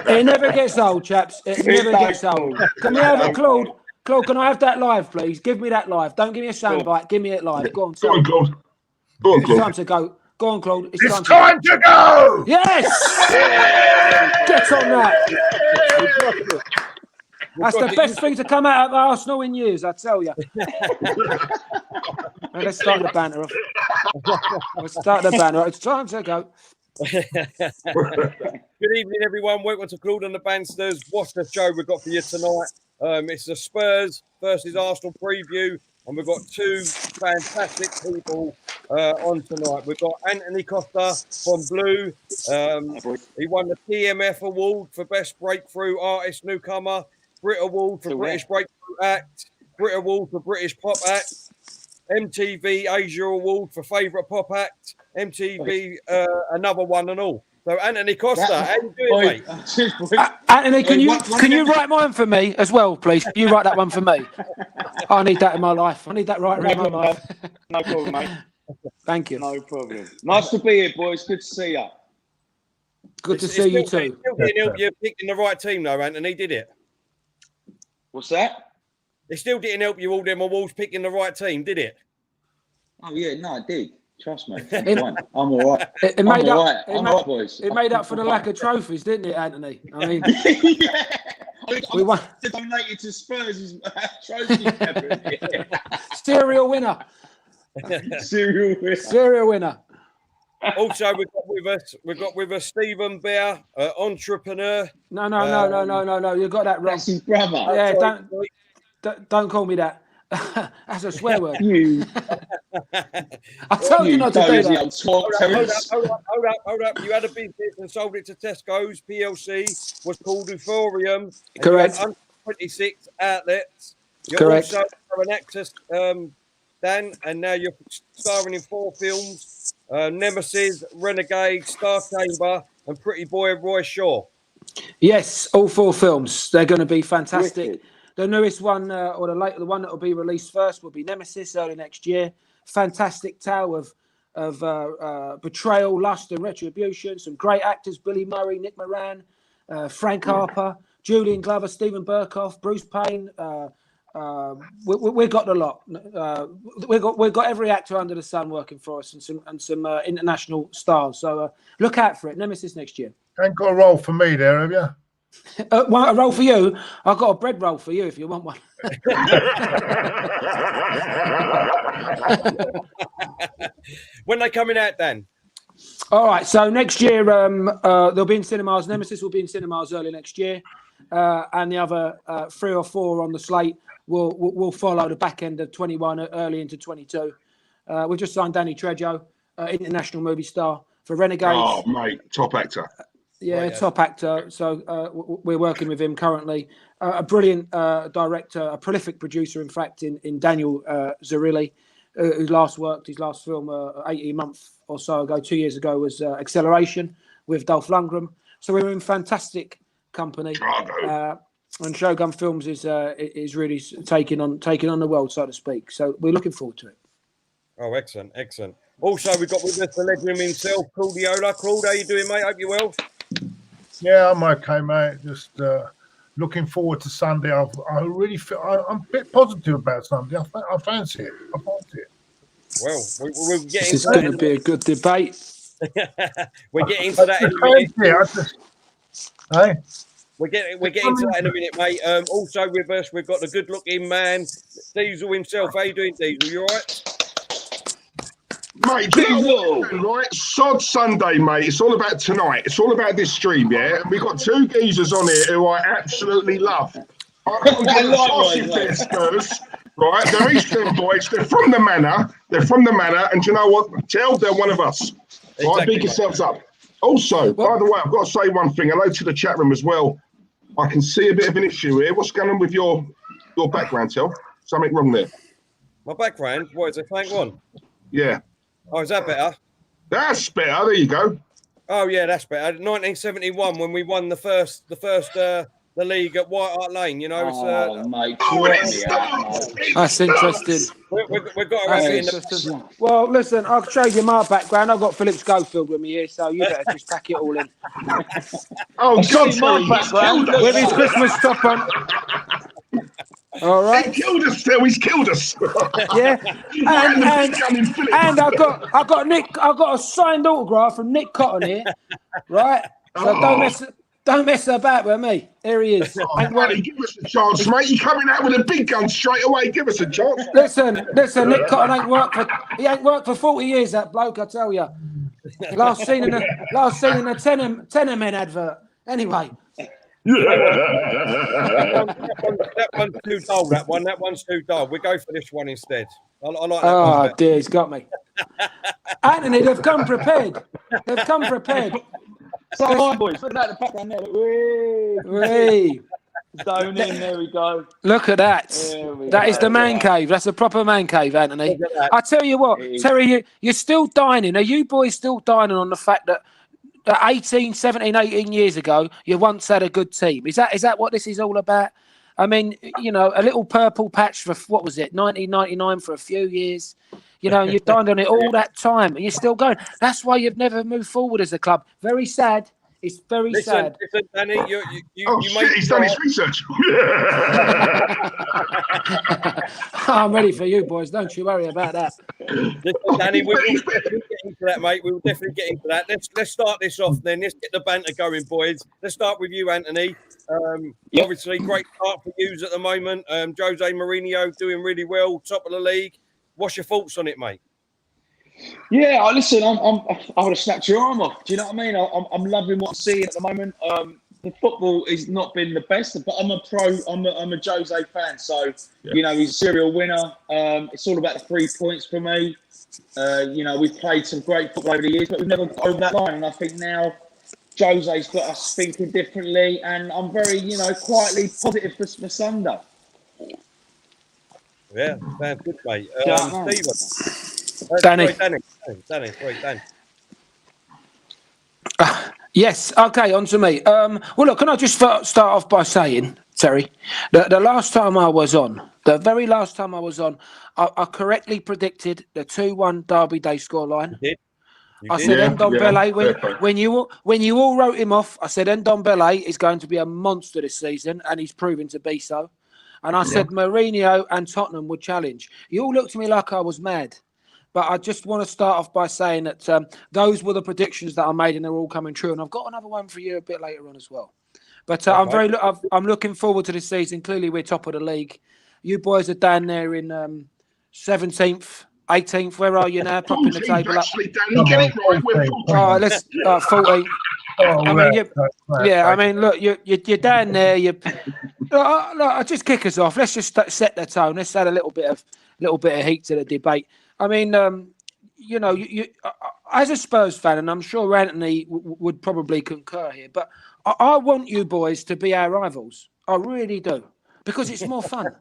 It never gets old, chaps. It never gets old. Can we have it, Claude? Claude, can I have that live, please? Give me that live. Don't give me a soundbite. Give me it live. Go on, Go on, Claude. Go on, It's Claude. time to go. Go on, Claude. It's time to go! Yes! Get on that. That's the best thing to come out of Arsenal in years, I tell you. Let's start the banter off. Let's start the banter. It's time to go. Good evening, everyone. Welcome to Claude and the Banstas. What's the show we've got for you tonight? It's the Spurs versus Arsenal preview, and we've got two fantastic people on tonight. We've got Antony Costa from Blue. He won the PMF Award for Best Breakthrough Artist Newcomer, Brit Award for British Breakthrough Act, Brit Award for British Pop Act, MTV Asia Award for Favourite Pop Act, MTV another one and all. So Antony Costa, how you doing, mate? Anthony, can you write mine for me as well, please? Can you write that one for me? I need that in my life. I need that right around my life. No problem, mate. Thank you. No problem. Nice to be here, boys. Good to see you. Good to see you too. You're picking the right team, though, Antony. Did it? What's that? It still didn't help you all them awards picking the right team, did it? Oh yeah, no, I did. Trust me. I'm all right. It made I'm up. all right. I'm all right, boys. It made up for the lack of trophies, didn't it, Antony? I mean, yeah. we won. Donated to Spurs' trophy. Serial winner. Serial winner. Also, we've got with us Stephen Bear, entrepreneur. No. You got that wrong. That's his brother. Yeah, don't call me that. That's a swear word. I told you not to do that. Hold up. You had a business and sold it to Tesco's. PLC was called Euphorium. Correct. 26 outlets. You're Correct. also an actor, Dan, and now you're starring in 4 films. Nemesis, Renegade, Star Chamber, and Pretty Boy Roy Shaw. Yes, all 4 films. They're going to be fantastic. Wicked. The newest one, or the one that will be released first, will be Nemesis early next year. Fantastic tale of betrayal, lust, and retribution. Some great actors: Billy Murray, Nick Moran, Frank Harper, Julian Glover, Stephen Burkhoff, Bruce Payne. We've got a lot. We've got every actor under the sun working for us, and some international stars. So look out for it. Nemesis next year. Ain't got a role for me there, have you? A roll for you. I've got a bread roll for you if you want one. When they coming out, Dan? All right. So next year, they'll be in cinemas. Nemesis will be in cinemas early next year, and the other 3 or 4 on the slate will follow the back end of 21, early into 22. We've just signed Danny Trejo, international movie star for Renegades. Oh, mate, top actor. Yeah, top actor. So we're working with him currently. A brilliant director, a prolific producer, in fact, in Daniel Zarilli, who his last film 18 months or so ago, 2 years ago, was Acceleration with Dolph Lundgren. So we're in fantastic company. And Shogun Films is really taking on the world, so to speak. So we're looking forward to it. Oh, excellent. Also, we've got with us the legend himself, Claudiola. Claude, how you doing, mate? Hope you're well. Yeah, I'm okay, mate. Just looking forward to Sunday. I really feel I'm a bit positive about Sunday. I fancy it. Well, we'll get this is going to be a good debate. We'll get into that in a minute. We're getting into that in a minute, mate. Also with us, we've got the good-looking man, Diesel himself. How you doing, Diesel? You all right? Mate, right? Sod Sunday, mate. It's all about tonight. It's all about this stream, yeah? We've got 2 geezers on here who I absolutely love. They're Spurs, right? They're East End boys. They're from the manor. And do you know what? Tell they're one of us. Right? Exactly, Big yourselves up. Also, by the way, I've got to say one thing. Hello to the chat room as well. I can see a bit of an issue here. What's going on with your background, Tel? Something wrong there? My background? What is it? Hang on. Yeah. Oh, is that better? That's better. There you go. Oh yeah, that's better. 1971 when we won the first the league at White Hart Lane. You know, it's mate, that's interesting. We've got to That's have it interesting. Well, listen, I'll show you my background. I've got Philip Schofield with me here, so you better just pack it all in. Oh, God, my background With his Christmas top on. All right. He killed us, Phil. He's killed us. Yeah. And I got a signed autograph from Nick Cotton here, right? So don't mess about with me. Here he is. Buddy, give us a chance, mate. You're coming out with a big gun straight away. Give us a chance. Listen. Nick Cotton ain't worked for 40 years. That bloke, I tell you. Last seen in a Tottenham advert. Anyway. that one's too dull. That one's too dull. We go for this one instead. I like that. Oh dear, he's got me. Antony, they've come prepared. So, my boys, look at the background there. Whee. Down in, there we go. Look at that. That is the man cave. That's a proper man cave, Antony. I tell you what, Terry, you're still dining. Are you boys still dining on the fact that 18 years ago, you once had a good team? Is that what this is all about? I mean, you know, a little purple patch for, what was it, 1999 for a few years. You know, you've dined on it all that time and you're still going. That's why you've never moved forward as a club. Very sad. It's very sad. Listen, Danny, you he's done his research. I'm ready for you, boys. Don't you worry about that. Listen, Danny, we'll definitely get into that, mate. We'll definitely get into that. Let's start this off then. Let's get the banter going, boys. Let's start with you, Antony. Obviously, great start for you at the moment. Jose Mourinho doing really well, top of the league. What's your thoughts on it, mate? Yeah, listen, I would have snapped your arm off. Do you know what I mean? I'm loving what I'm seeing at the moment. The football has not been the best, but I'm a Jose fan. So, you know, he's a serial winner. It's all about the 3 points for me. You know, we've played some great football over the years, but we've never got over that line. And I think now Jose's got us thinking differently. And I'm very, you know, quietly positive for Sunday. Yeah, sounds good, mate. Danny. Danny. Yes. Okay. On to me. Well, look. Can I just start off by saying, Terry, the last time I was on, the very last time I was on, I correctly predicted the 2-1 Derby Day scoreline. I said Ndombele when you all wrote him off. I said Ndombele is going to be a monster this season, and he's proven to be so. And I said Mourinho and Tottenham would challenge. You all looked at me like I was mad. But I just want to start off by saying that those were the predictions that I made, and they're all coming true. And I've got another one for you a bit later on as well. But I'm looking forward to this season. Clearly, we're top of the league. You boys are down there in 17th, 18th. Where are you now? Propping the table up. Danny, get it right. We're 14. Let's 14. I mean, look, you're down there. Look, just kick us off. Let's just set the tone. Let's add a little bit of heat to the debate. I mean, you know, you as a Spurs fan, and I'm sure Antony would probably concur here, but I want you boys to be our rivals. I really do, because it's more fun.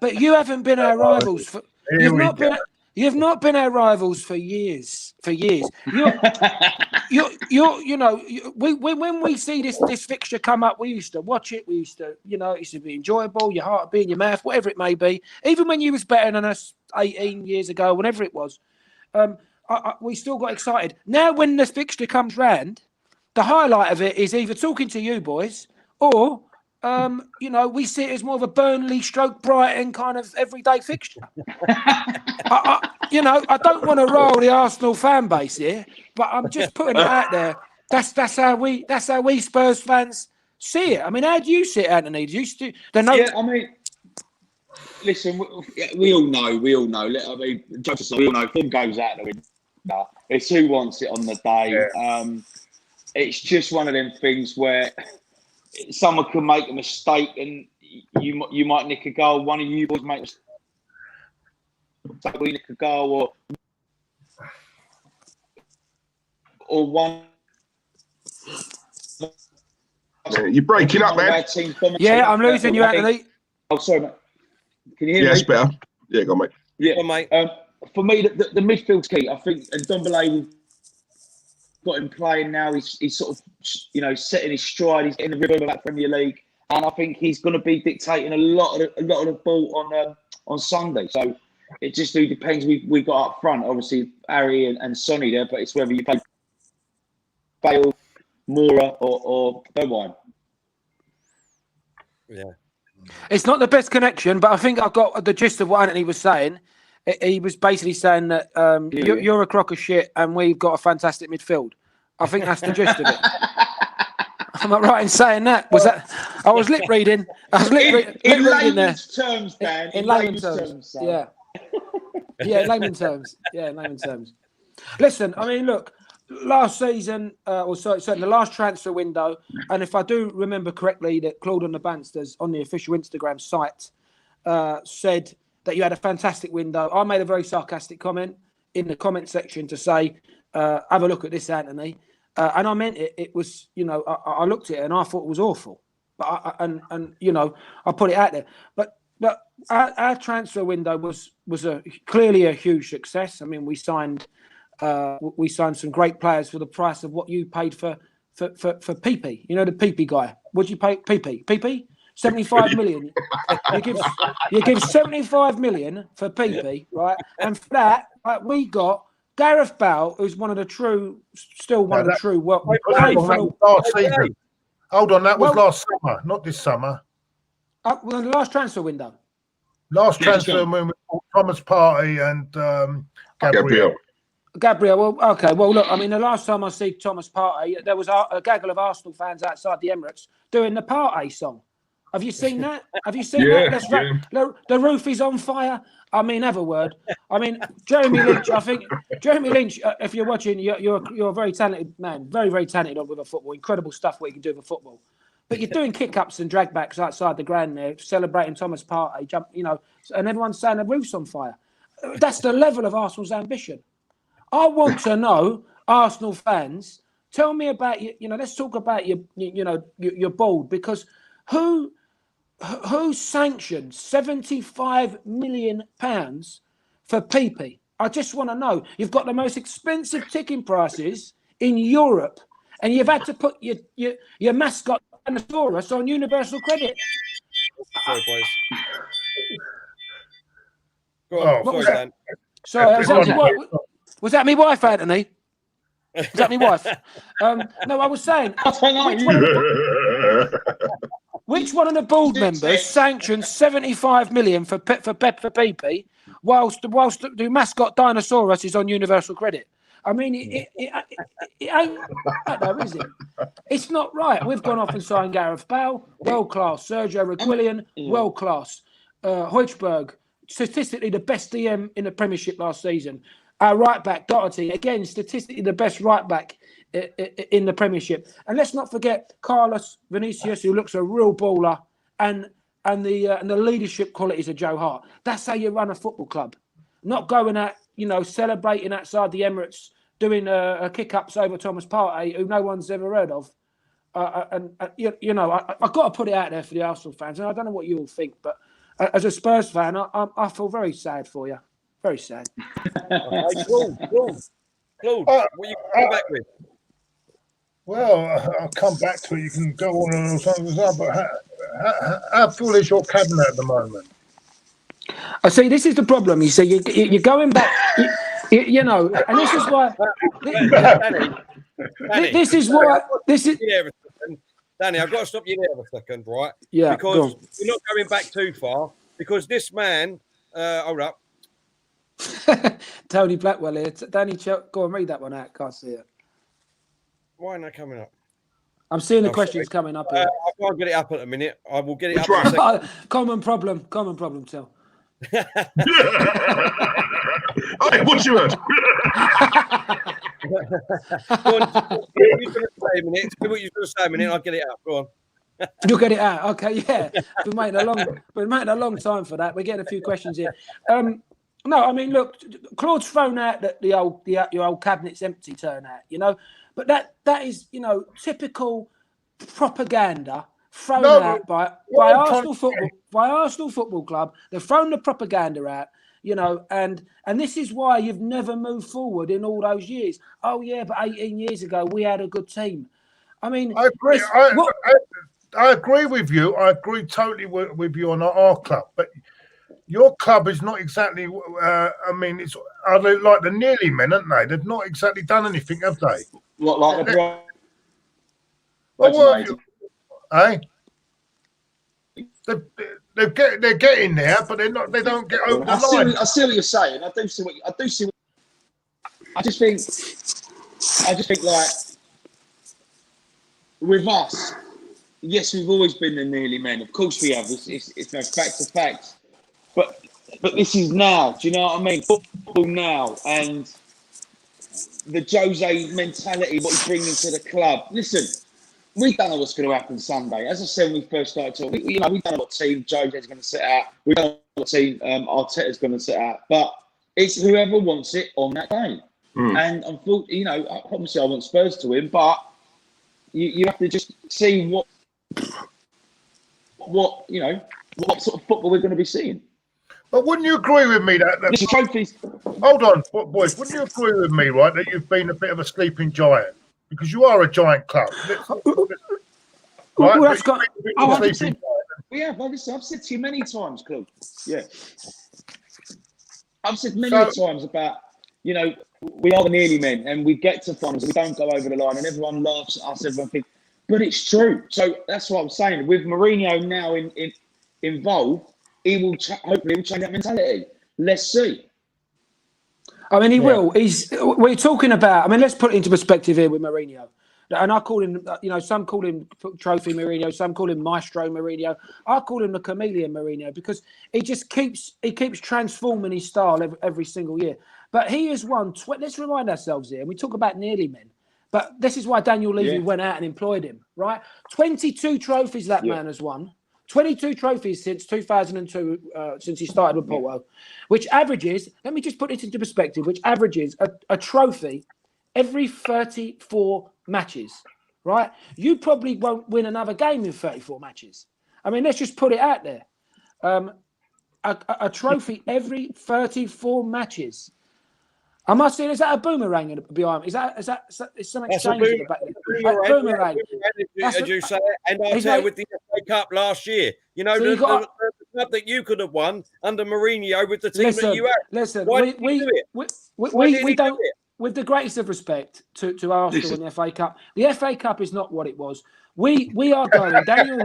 But you haven't been our rivals for. You've not been our rivals for years. You know, when we see this fixture come up, we used to watch it. We used to, you know, it used to be enjoyable. Your heart would be in your mouth, whatever it may be. Even when you was better than us 18 years ago, whenever it was, we still got excited. Now, when this fixture comes round, the highlight of it is either talking to you boys or. You know, we see it as more of a Burnley / Brighton kind of everyday fixture. You know, I don't want to roll the Arsenal fan base here, but I'm just putting it out there. That's how we Spurs fans see it. I mean, how do you see it, Antony? Do you still? Yeah, I mean, listen, we all know. I mean, we all know. Form goes out the window. It's who wants it on the day. Yeah. It's just one of them things where. Someone can make a mistake and you might nick a goal. One of you boys make a mistake, we nick a goal, or one. You're breaking up, man. Yeah, I'm losing you, Antony. Oh, sorry, mate. Can you hear me? Yes, better. Yeah, go on, mate. Yeah, go on, mate. For me, the midfield's key. I think, and Ndombele, got him playing now. He's sort of, you know, setting his stride. He's getting the rhythm of that Premier League, and I think he's going to be dictating a lot of the ball on Sunday. So it just really depends. We got up front, obviously Harry and Sonny there, but it's whether you play Bale, Moura, or Bergkamp. Yeah. It's not the best connection, but I think I got the gist of what Antony was saying. He was basically saying that you're a crock of shit and we've got a fantastic midfield. I think that's the gist of it. Am I right in saying that? Was that? I was lip reading. I was lip reading there. Layman's terms, Dan. In layman's terms. Yeah. Yeah, in layman's terms. Yeah, in layman's terms. Listen, I mean, look, last season, certainly the last transfer window, and if I do remember correctly, that Claude on the Banstas on the official Instagram site said that you had a fantastic window. I made a very sarcastic comment in the comment section to say, have a look at this, Antony. And I meant it. It was, I looked at it and I thought it was awful. But I put it out there. But our transfer window was clearly a huge success. I mean, we signed some great players for the price of what you paid for PP. You know, the PP guy. What'd you pay PP? 75 million. You give 75 million for PP, right? And for that, we got Gareth Bale, who's one of the true. Last season. Hold on, that was last summer, not this summer. Well, the last transfer window. Last transfer window, Thomas Partey and Gabriel. Well, okay. Well, look, I mean, the last time I see Thomas Partey, there was a gaggle of Arsenal fans outside the Emirates doing the Partey song. Have you seen that? Have you seen that? That's right. The roof is on fire. I mean, have a word. I mean, Jeremy Lynch. I think Jeremy Lynch. If you're watching, you're a very talented man. Very, very talented with a football. Incredible stuff what you can do with football. But you're doing kick-ups and drag-backs outside the ground there, celebrating Thomas Partey, and everyone's saying the roof's on fire. That's the level of Arsenal's ambition. I want to know, Arsenal fans, tell me about let's talk about your board, because who sanctioned £75 million for PP? I just want to know. You've got the most expensive ticking prices in Europe, and you've had to put your mascot Dinosaurus on universal credit. Sorry, boys. Go on. Sorry, Dan. Sorry, was that me wife, Antony? Was that me wife? No, I was saying. Which one of the board members sanctioned 75 million for PP, whilst the mascot Dinosaurus is on universal credit? I mean, it ain't right though, is it? It's not right. We've gone off and signed Gareth Bale, world class. Sergio Reguilon, world class. Højbjerg, statistically the best DM in the Premiership last season. Our right back Doherty, again, statistically the best right back in the Premiership. And let's not forget Carlos Vinicius, who looks a real baller, and the leadership qualities of Joe Hart. That's how you run a football club. Not going out, celebrating outside the Emirates, doing kick-ups over Thomas Partey, who no one's ever heard of. I've got to put it out there for the Arsenal fans. And I don't know what you all think, but as a Spurs fan, I feel very sad for you. Very sad. Claude, what are you coming back with? Well, I'll come back to it. You can go on and something as well, but how full is your cabinet at the moment? I see. This is the problem. You see, you're going back. And this is why. This is why. This is. Danny, I've got to stop you there for a second, right? Yeah. Because you're not going back too far. Because this man, hold up. Tony Blackwell here. Danny, go and read that one out. Can't see it. Why aren't they coming up? I'm seeing the questions coming up here. I can't get it up at the minute. I will get it up. In a second. Common problem, Till. Hey, what you heard? Go on, you're going to say a minute. Do what you're going to say a minute. I'll get it up. Go on. You'll get it out. Okay, yeah. We're waiting a long time for that. We're getting a few questions here. No, I mean, look, Claude's thrown out that your old cabinet's empty turnout, but that is, typical propaganda thrown out by Arsenal Football Club. They've thrown the propaganda out, and this is why you've never moved forward in all those years. Oh yeah, but 18 years ago we had a good team. I mean, I agree. I agree with you. I agree totally with you on our club, but your club is not exactly. I mean, are they like the nearly men, aren't they? They've not exactly done anything, have they? What, like the what have you? Eh? They're getting there, but they're not. They don't get over the line. I see what you're saying. I do see what. I just think like with us. Yes, we've always been the nearly men. Of course we have. It's no fact to facts. But this is now. Do you know what I mean? Football now and the Jose mentality, what he's bringing to the club. Listen, we don't know what's going to happen Sunday. As I said when we first started talking, we don't know what team Jose's going to set out. We don't know what team Arteta's going to set out. But it's whoever wants it on that day. And unfortunately, obviously I want Spurs to win, but you have to just see what sort of football we're going to be seeing. But wouldn't you agree with me that Listen, trophies? Hold on, boys. Wouldn't you agree with me, right, that you've been a bit of a sleeping giant because you are a giant club, right? That's got. Yeah, I've said to you many times, Claude. Yeah, I've said many times about we are the nearly men, and we get to finals, we don't go over the line, and everyone laughs at us. Everyone thinks, but it's true. So that's what I'm saying. With Mourinho now involved, he will hopefully change that mentality. Let's see. I mean, he will. We're talking about. I mean, let's put it into perspective here with Mourinho. And I call him, some call him Trophy Mourinho, some call him Maestro Mourinho. I call him the Chameleon Mourinho because he keeps transforming his style every single year. But he has won. Let's remind ourselves here. We talk about nearly men. But this is why Daniel Levy went out and employed him, right? 22 trophies that man has won. 22 trophies since 2002, since he started with Porto, which averages, let me just put it into perspective, which averages a trophy every 34 matches, right? You probably won't win another game in 34 matches. I mean, let's just put it out there. A trophy every 34 matches. I must say, is that a boomerang behind me? Is something strange in the back? Boomerang. As you say, and Arteta with the FA Cup last year. The club that you could have won under Mourinho with the team that you had. Listen, Why did he do it? We don't. With the greatest of respect to Arsenal in the FA Cup, the FA Cup is not what it was. We are going. Daniel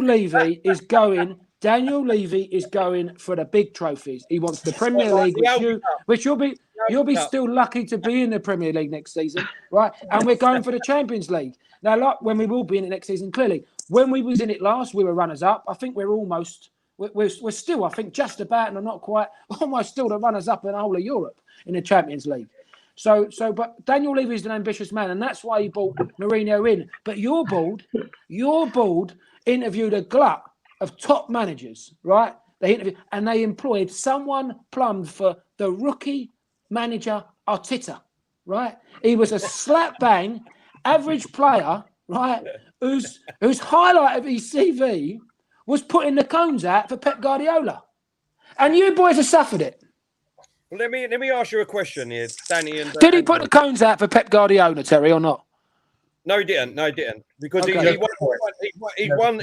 Levy is going. Daniel Levy is going for the big trophies. He wants the Premier League, which you'll be still lucky to be in the Premier League next season, right? And we're going for the Champions League. Now, like when we will be in it next season, clearly. When we was in it last, we were runners-up. I think we're still, I think, just about, and not quite, almost still the runners-up in the whole of Europe in the Champions League. But Daniel Levy is an ambitious man, and that's why he brought Mourinho in. But your board interviewed a glut of top managers, right? They employed someone plumbed for the rookie manager Arteta, right? He was a slap bang average player, right? Whose highlight of his CV was putting the cones out for Pep Guardiola, and you boys have suffered it. Well, let me ask you a question here, Danny. Did he put the cones out for Pep Guardiola, Terry, or not? No, he didn't. Because he's won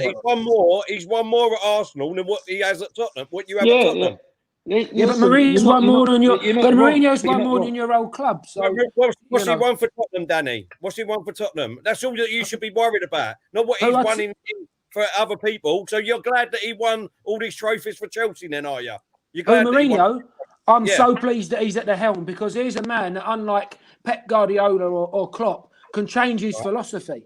more at Arsenal than what he has at Tottenham. What you have at Tottenham. Yeah, but Mourinho's won more than your. But Mourinho's won more than your old club. So what's he won for Tottenham, Danny? What's he won for Tottenham? That's all that you should be worried about, not what he's won for other people. So you're glad that he won all these trophies for Chelsea, then, are you? You're glad Mourinho. I'm so pleased that he's at the helm because here's a man that, unlike Pep Guardiola or Klopp, can change his philosophy.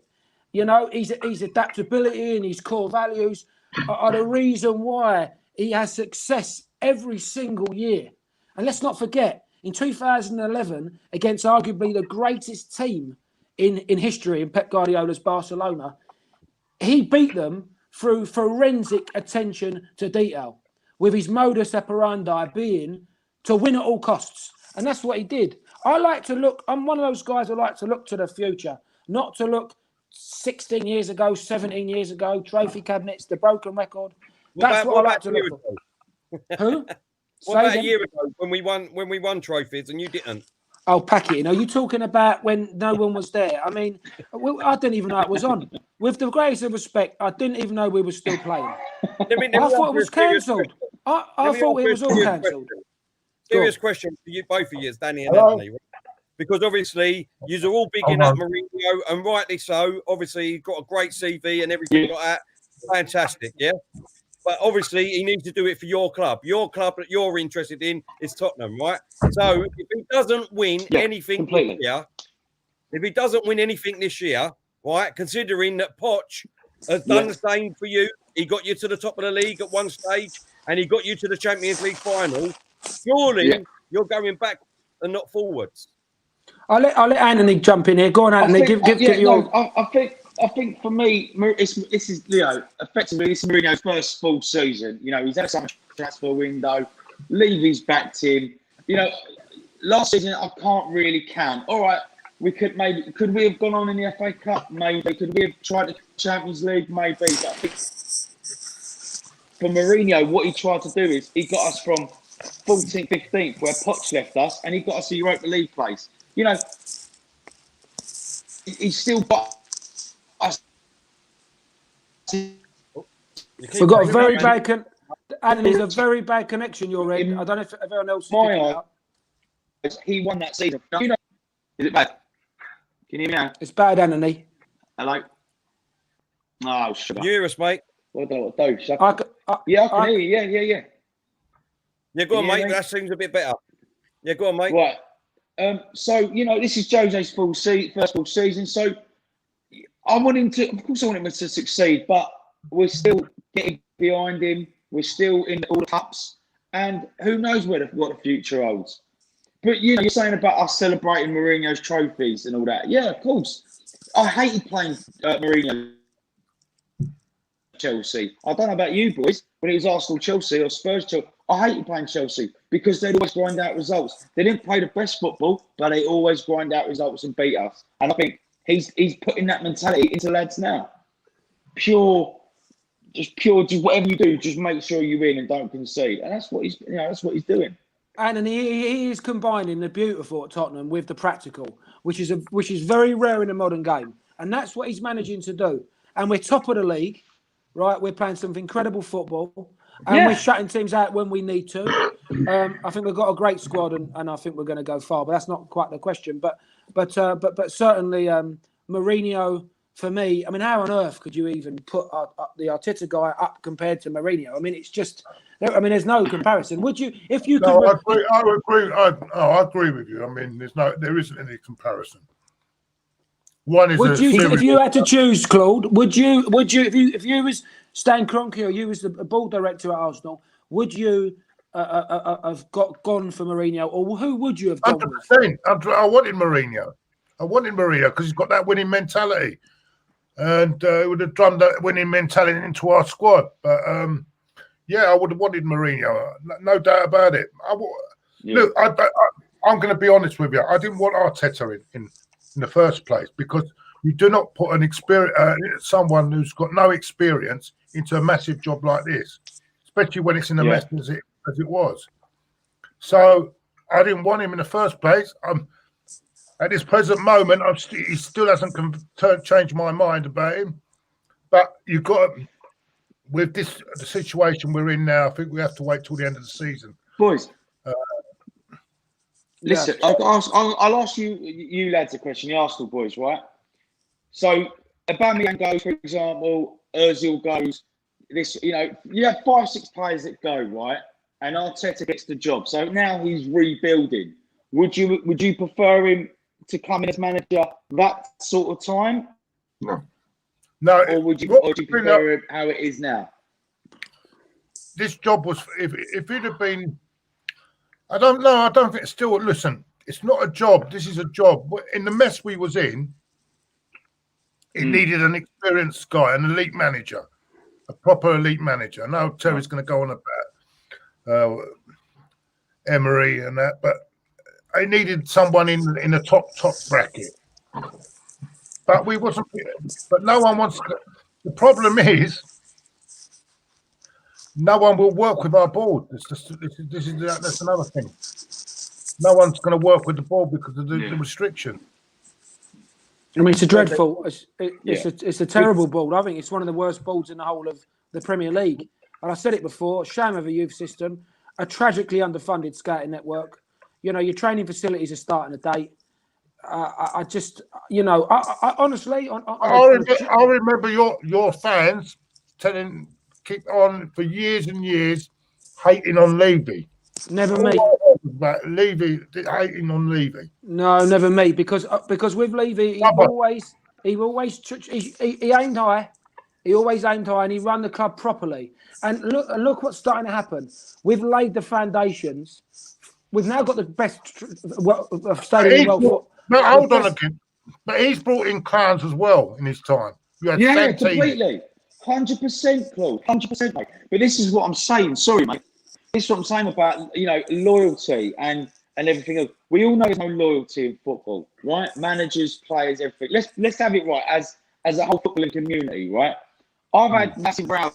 His adaptability and his core values are the reason why he has success every single year. And let's not forget, in 2011, against arguably the greatest team in history, in Pep Guardiola's Barcelona, he beat them through forensic attention to detail, with his modus operandi being to win at all costs. And that's what he did. I'm one of those guys who like to look to the future, not to look 16 years ago, 17 years ago, trophy cabinets, the broken record. That's what I like to look for. Who? What about a year ago when we won trophies and you didn't? I'll pack it in. Are you talking about when no one was there? I mean, I didn't even know it was on. With the greatest of respect, I didn't even know we were still playing. I thought it was cancelled. I thought it was all cancelled. Serious question for you, both of you, Danny and Antony. Because obviously, you're all bigging up Mourinho, and rightly so. Obviously, he's got a great CV and everything like that. Fantastic, yeah? But obviously, he needs to do it for your club. Your club that you're interested in is Tottenham, right? So, if he doesn't win anything this year, right, considering that Poch has done the same for you, he got you to the top of the league at one stage, and he got you to the Champions League final, surely you're going back and not forwards. I'll let Antony jump in here. Go on, Antony. Give your. I think for me, this is effectively this is Mourinho's first full season. He's had some transfer window. Levy's backed him. Last season I can't really count. All right, could we have gone on in the FA Cup? Maybe. Could we have tried the Champions League? Maybe. But I think for Mourinho, what he tried to do is he got us from 14th, 15th, where Poch left us, and he got us a Europa League place. He's still got us. We've got a very bad Antony's a very bad connection you're in. I don't know if everyone else is picking it up. He won that season. Is it bad? Can you hear me now? It's bad, Antony. Hello? Oh, shut up. You hear us, mate? What do I do? I can hear you. Yeah. Yeah, go on, mate. That seems a bit better. Yeah, go on, mate. Right. So, this is Jose's first full season. So, I want him to, of course, I want him to succeed, but we're still getting behind him. We're still in all the cups, and who knows what the future holds. But, you're saying about us celebrating Mourinho's trophies and all that. Yeah, of course. I hated playing Mourinho Chelsea. I don't know about you boys, but it was Arsenal Chelsea or Spurs Chelsea. I hated playing Chelsea because they'd always grind out results. They didn't play the best football, but they always grind out results and beat us. And I think he's putting that mentality into lads now. Just whatever you do, just make sure you win and don't concede. And that's what he's doing. And he is combining the beautiful at Tottenham with the practical, which is very rare in the modern game. And that's what he's managing to do. And we're top of the league, right? We're playing some incredible football. And we're shutting teams out when we need to. I think we've got a great squad, and I think we're going to go far. But that's not quite the question. But certainly Mourinho, for me, I mean, how on earth could you even put the Arteta guy up compared to Mourinho? I mean, it's just, there's no comparison. Would you, if you could? No, I agree. I agree with you. I mean, there isn't any comparison. One is. If you had to choose, Claude, would you if you was Stan Kroenke or you was the ball director at Arsenal, would you have gone for Mourinho, or who would you have gone 100%. I wanted Mourinho. Because he's got that winning mentality, and it would have drummed that winning mentality into our squad. But I would have wanted Mourinho, no doubt about it. Look, I'm going to be honest with you. I didn't want Arteta in the first place because you do not put someone who's got no experience into a massive job like this, especially when it's in the mess as it was. So I didn't want him in the first place. At this present moment, he still hasn't changed my mind about him. But you've got to, with the situation we're in now, I think we have to wait till the end of the season. Boys, listen, I'll ask you lads a question, the Arsenal boys, right? So aubameyang goes, for example, Ozil goes. You have 5-6 players that go, right? And Arteta gets the job. So now he's rebuilding. Would you prefer him to come in as manager that sort of time? No. Or would you prefer how it is now? This job was, if it had been, I don't know. I don't think. Still, listen, it's not a job. This is a job. In the mess we was in, it needed an experienced guy, an elite manager, a proper elite manager. I know Terry's going to go on about Emery and that, but I needed someone in the top bracket. But we wasn't. But no one wants to. The problem is, no one will work with our board. That's another thing. no one's going to work with the ball because of the restriction. I mean, it's a dreadful. It's a terrible ball. I think it's one of the worst balls in the whole of the Premier League. And I said it before. Shame of a youth system, a tragically underfunded scouting network. You know, your training facilities are starting to date. I just, you know, I honestly, I remember your fans keep on for years and years hating on Levy. Never me. Levy hating on Levy. No, never me. Because with Levy, he aimed high. He always aimed high, and he ran the club properly. And look what's starting to happen. We've laid the foundations. We've now got the best stadium in the world. But hold on again. But he's brought in clowns as well in his time. Yeah, completely. 100%, Claude. 100%, mate. But this is what I'm saying. Sorry, mate. This is what I'm saying about, you know, loyalty and everything else. We all know there's no loyalty in football, right? Managers, players, everything. Let's have it right as a whole footballing community, right? I've had massive rows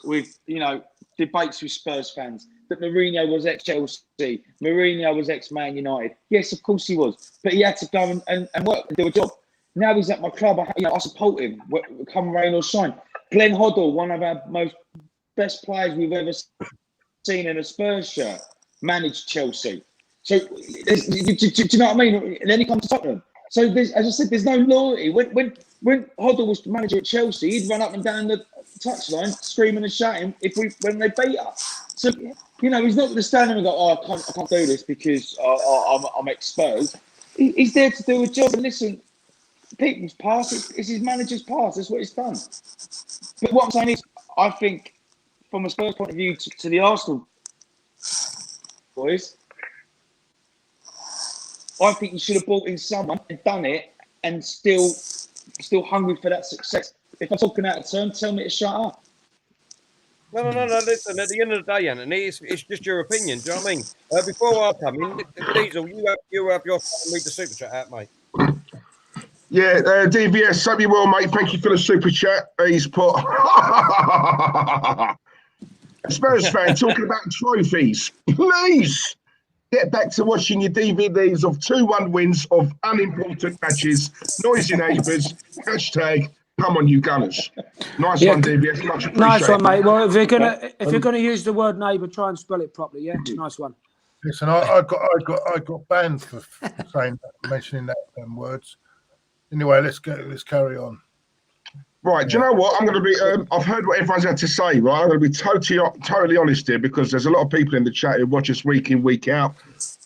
with, you know, debates with Spurs fans that Mourinho was ex-Chelsea, Mourinho was ex-Man United. Yes, of course he was. But he had to go and work and do a job. Now he's at my club. I support him, come rain or shine. Glenn Hoddle, one of our best players we've ever seen in a Spurs shirt, managed Chelsea. So, do you know what I mean? And then he comes to Tottenham. So, as I said, there's no loyalty. When Hoddle was the manager at Chelsea, he'd run up and down the touchline, screaming and shouting when they beat us. So, you know, he's not going to stand there and go, "Oh, I can't do this because I'm exposed." He's there to do a job. And listen, people's past, it's his manager's past. That's what he's done. But what I'm saying is, I think, from a Spurs point of view, to the Arsenal boys, I think you should have brought in someone and done it, and still hungry for that success. If I'm talking out of turn, tell me to shut up. No. Listen, at the end of the day, Anthony, it's just your opinion. Do you know what I mean? Before I come in, Diesel, you have your read the super chat out, mate. Yeah, DVS, hope you well, mate. Thank you for the super chat. He's put Spurs fan talking about trophies. Please get back to watching your DVDs of 2-1 wins of unimportant matches. Noisy neighbours. Hashtag come on, you Gunners. Nice one, DVS. Much appreciated. Nice one, mate. Well, if you're gonna use the word neighbour, try and spell it properly. Yeah, nice one. Listen, I got banned for mentioning that words. Anyway, let's carry on. Right, do you know what? I'm going to be. I've heard what everyone's had to say. Right, I'm going to be totally honest here because there's a lot of people in the chat who watch us week in, week out.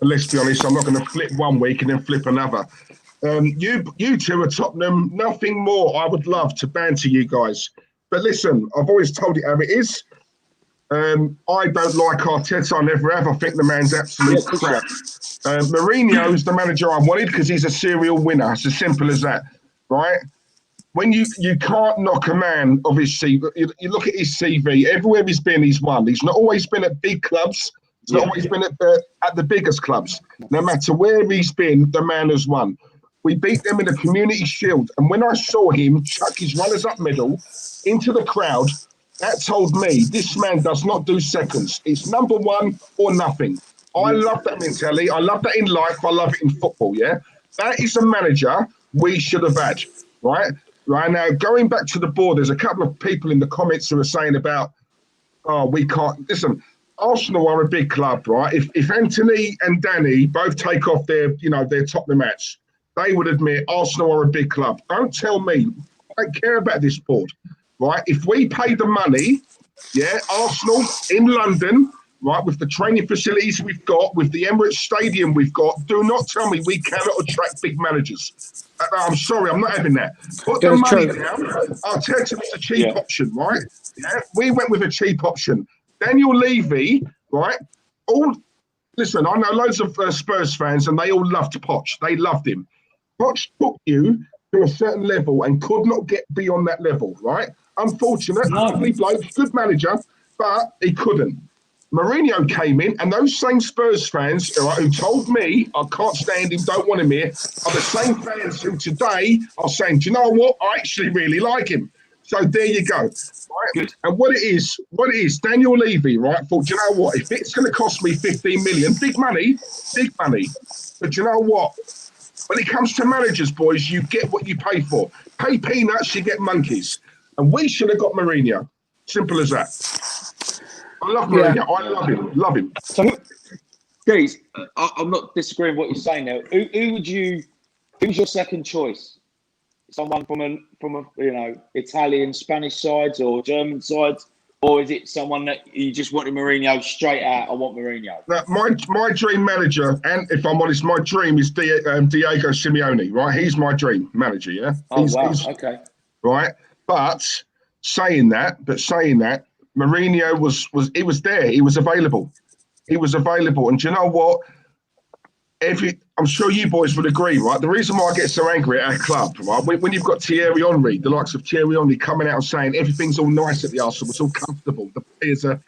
And let's be honest, I'm not going to flip one week and then flip another. You two are Tottenham. Nothing more. I would love to banter you guys, but listen, I've always told it how it is. I don't like Arteta. I never have. I think the man's absolute crap. Mourinho's the manager I wanted because he's a serial winner. It's as simple as that, right? When you can't knock a man of his CV. You look at his CV. Everywhere he's been, he's won. He's not always been at big clubs. He's not always been at the biggest clubs. No matter where he's been, the man has won. We beat them in the Community Shield. And when I saw him chuck his runners-up medal into the crowd, that told me this man does not do seconds. It's number one or nothing. I love that mentality. I love that in life. I love it in football, yeah? That is a manager we should have had, right? Right now, going back to the board, there's a couple of people in the comments who are saying about, oh, we can't. Listen, Arsenal are a big club, right? If Antony and Danny both take off their Tottenham hats, they would admit Arsenal are a big club. Don't tell me. I don't care about this board, right? If we pay the money, yeah, Arsenal in London, right, with the training facilities we've got, with the Emirates Stadium we've got, do not tell me we cannot attract big managers. I'm sorry, I'm not having that. Put the money down. Arteta was a cheap option, right? Yeah, we went with a cheap option. Daniel Levy, right? Listen, I know loads of Spurs fans, and they all loved Poch. They loved him. Poch took you to a certain level and could not get beyond that level, right? Unfortunate, lovely bloke, good manager, but he couldn't. Mourinho came in, and those same Spurs fans who told me I can't stand him, don't want him here, are the same fans who today are saying, do you know what? I actually really like him. So there you go. Right? And what it is, Daniel Levy, right, thought, you know what, if it's going to cost me 15 million, big money. But you know what? When it comes to managers, boys, you get what you pay for. Pay peanuts, you get monkeys. And we should have got Mourinho. Simple as that. I love Mourinho. I love him. So, guys, I'm not disagreeing with what you're saying now. Who's your second choice? Someone from a Italian, Spanish sides or German sides, or is it someone that you just wanted Mourinho straight out? I want Mourinho. Now, my dream manager, and if I'm honest, my dream is Diego Simeone. Right, he's my dream manager. Yeah. He's okay. Right, but saying that, Mourinho was there. He was available. And do you know what? I'm sure you boys would agree, right? The reason why I get so angry at our club, right? When you've got Thierry Henry, the likes of Thierry Henry coming out and saying everything's all nice at the Arsenal, it's all comfortable. The players are,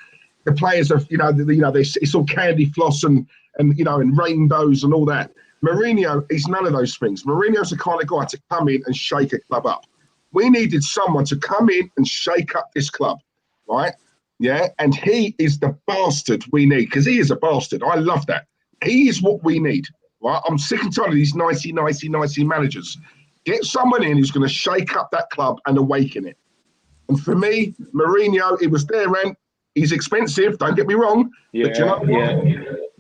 it's all candy floss and rainbows and all that. Mourinho is none of those things. Mourinho's the kind of guy to come in and shake a club up. We needed someone to come in and shake up this club, right? Yeah, and he is the bastard we need, because he is a bastard. I love that. He is what we need, right? I'm sick and tired of these nicey managers. Get someone in who's going to shake up that club and awaken it. And for me, Mourinho, it was there, and he's expensive. Don't get me wrong. Yeah, but you know what?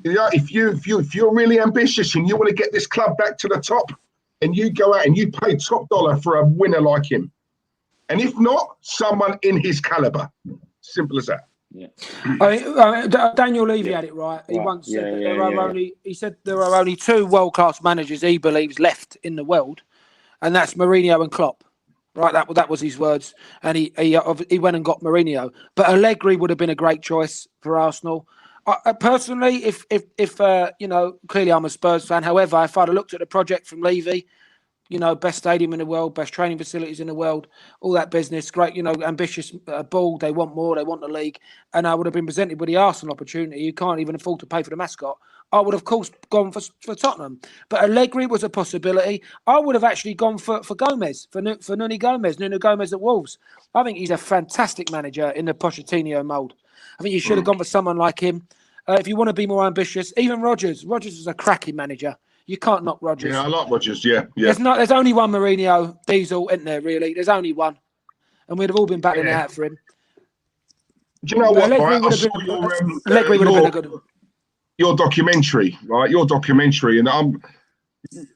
Yeah. If you're really ambitious and you want to get this club back to the top, and you go out and you pay top dollar for a winner like him, and if not, someone in his caliber. Simple as that. Yeah. Daniel Levy had it right. He once said that he said there are only two world-class managers he believes left in the world, and that's Mourinho and Klopp. Right, that was his words, and he went and got Mourinho. But Allegri would have been a great choice for Arsenal. Personally, if clearly I'm a Spurs fan. However, if I'd have looked at the project from Levy, best stadium in the world, best training facilities in the world, all that business, great, ambitious ball. They want more. They want the league. And I would have been presented with the Arsenal opportunity. You can't even afford to pay for the mascot. I would have, of course, gone for Tottenham. But Allegri was a possibility. I would have actually gone for Gomez, for Nuno Gomez at Wolves. I think he's a fantastic manager in the Pochettino mould. I think you should have gone for someone like him. If you want to be more ambitious, even Rodgers. Rodgers is a cracking manager. You can't knock Rodgers. Yeah, I like Rodgers. Yeah. There's only one Mourinho Diesel, isn't there? Really, there's only one, and we'd have all been battling out for him. Do you know what? Allegri would have been a good one. Your documentary, right? Your documentary, and the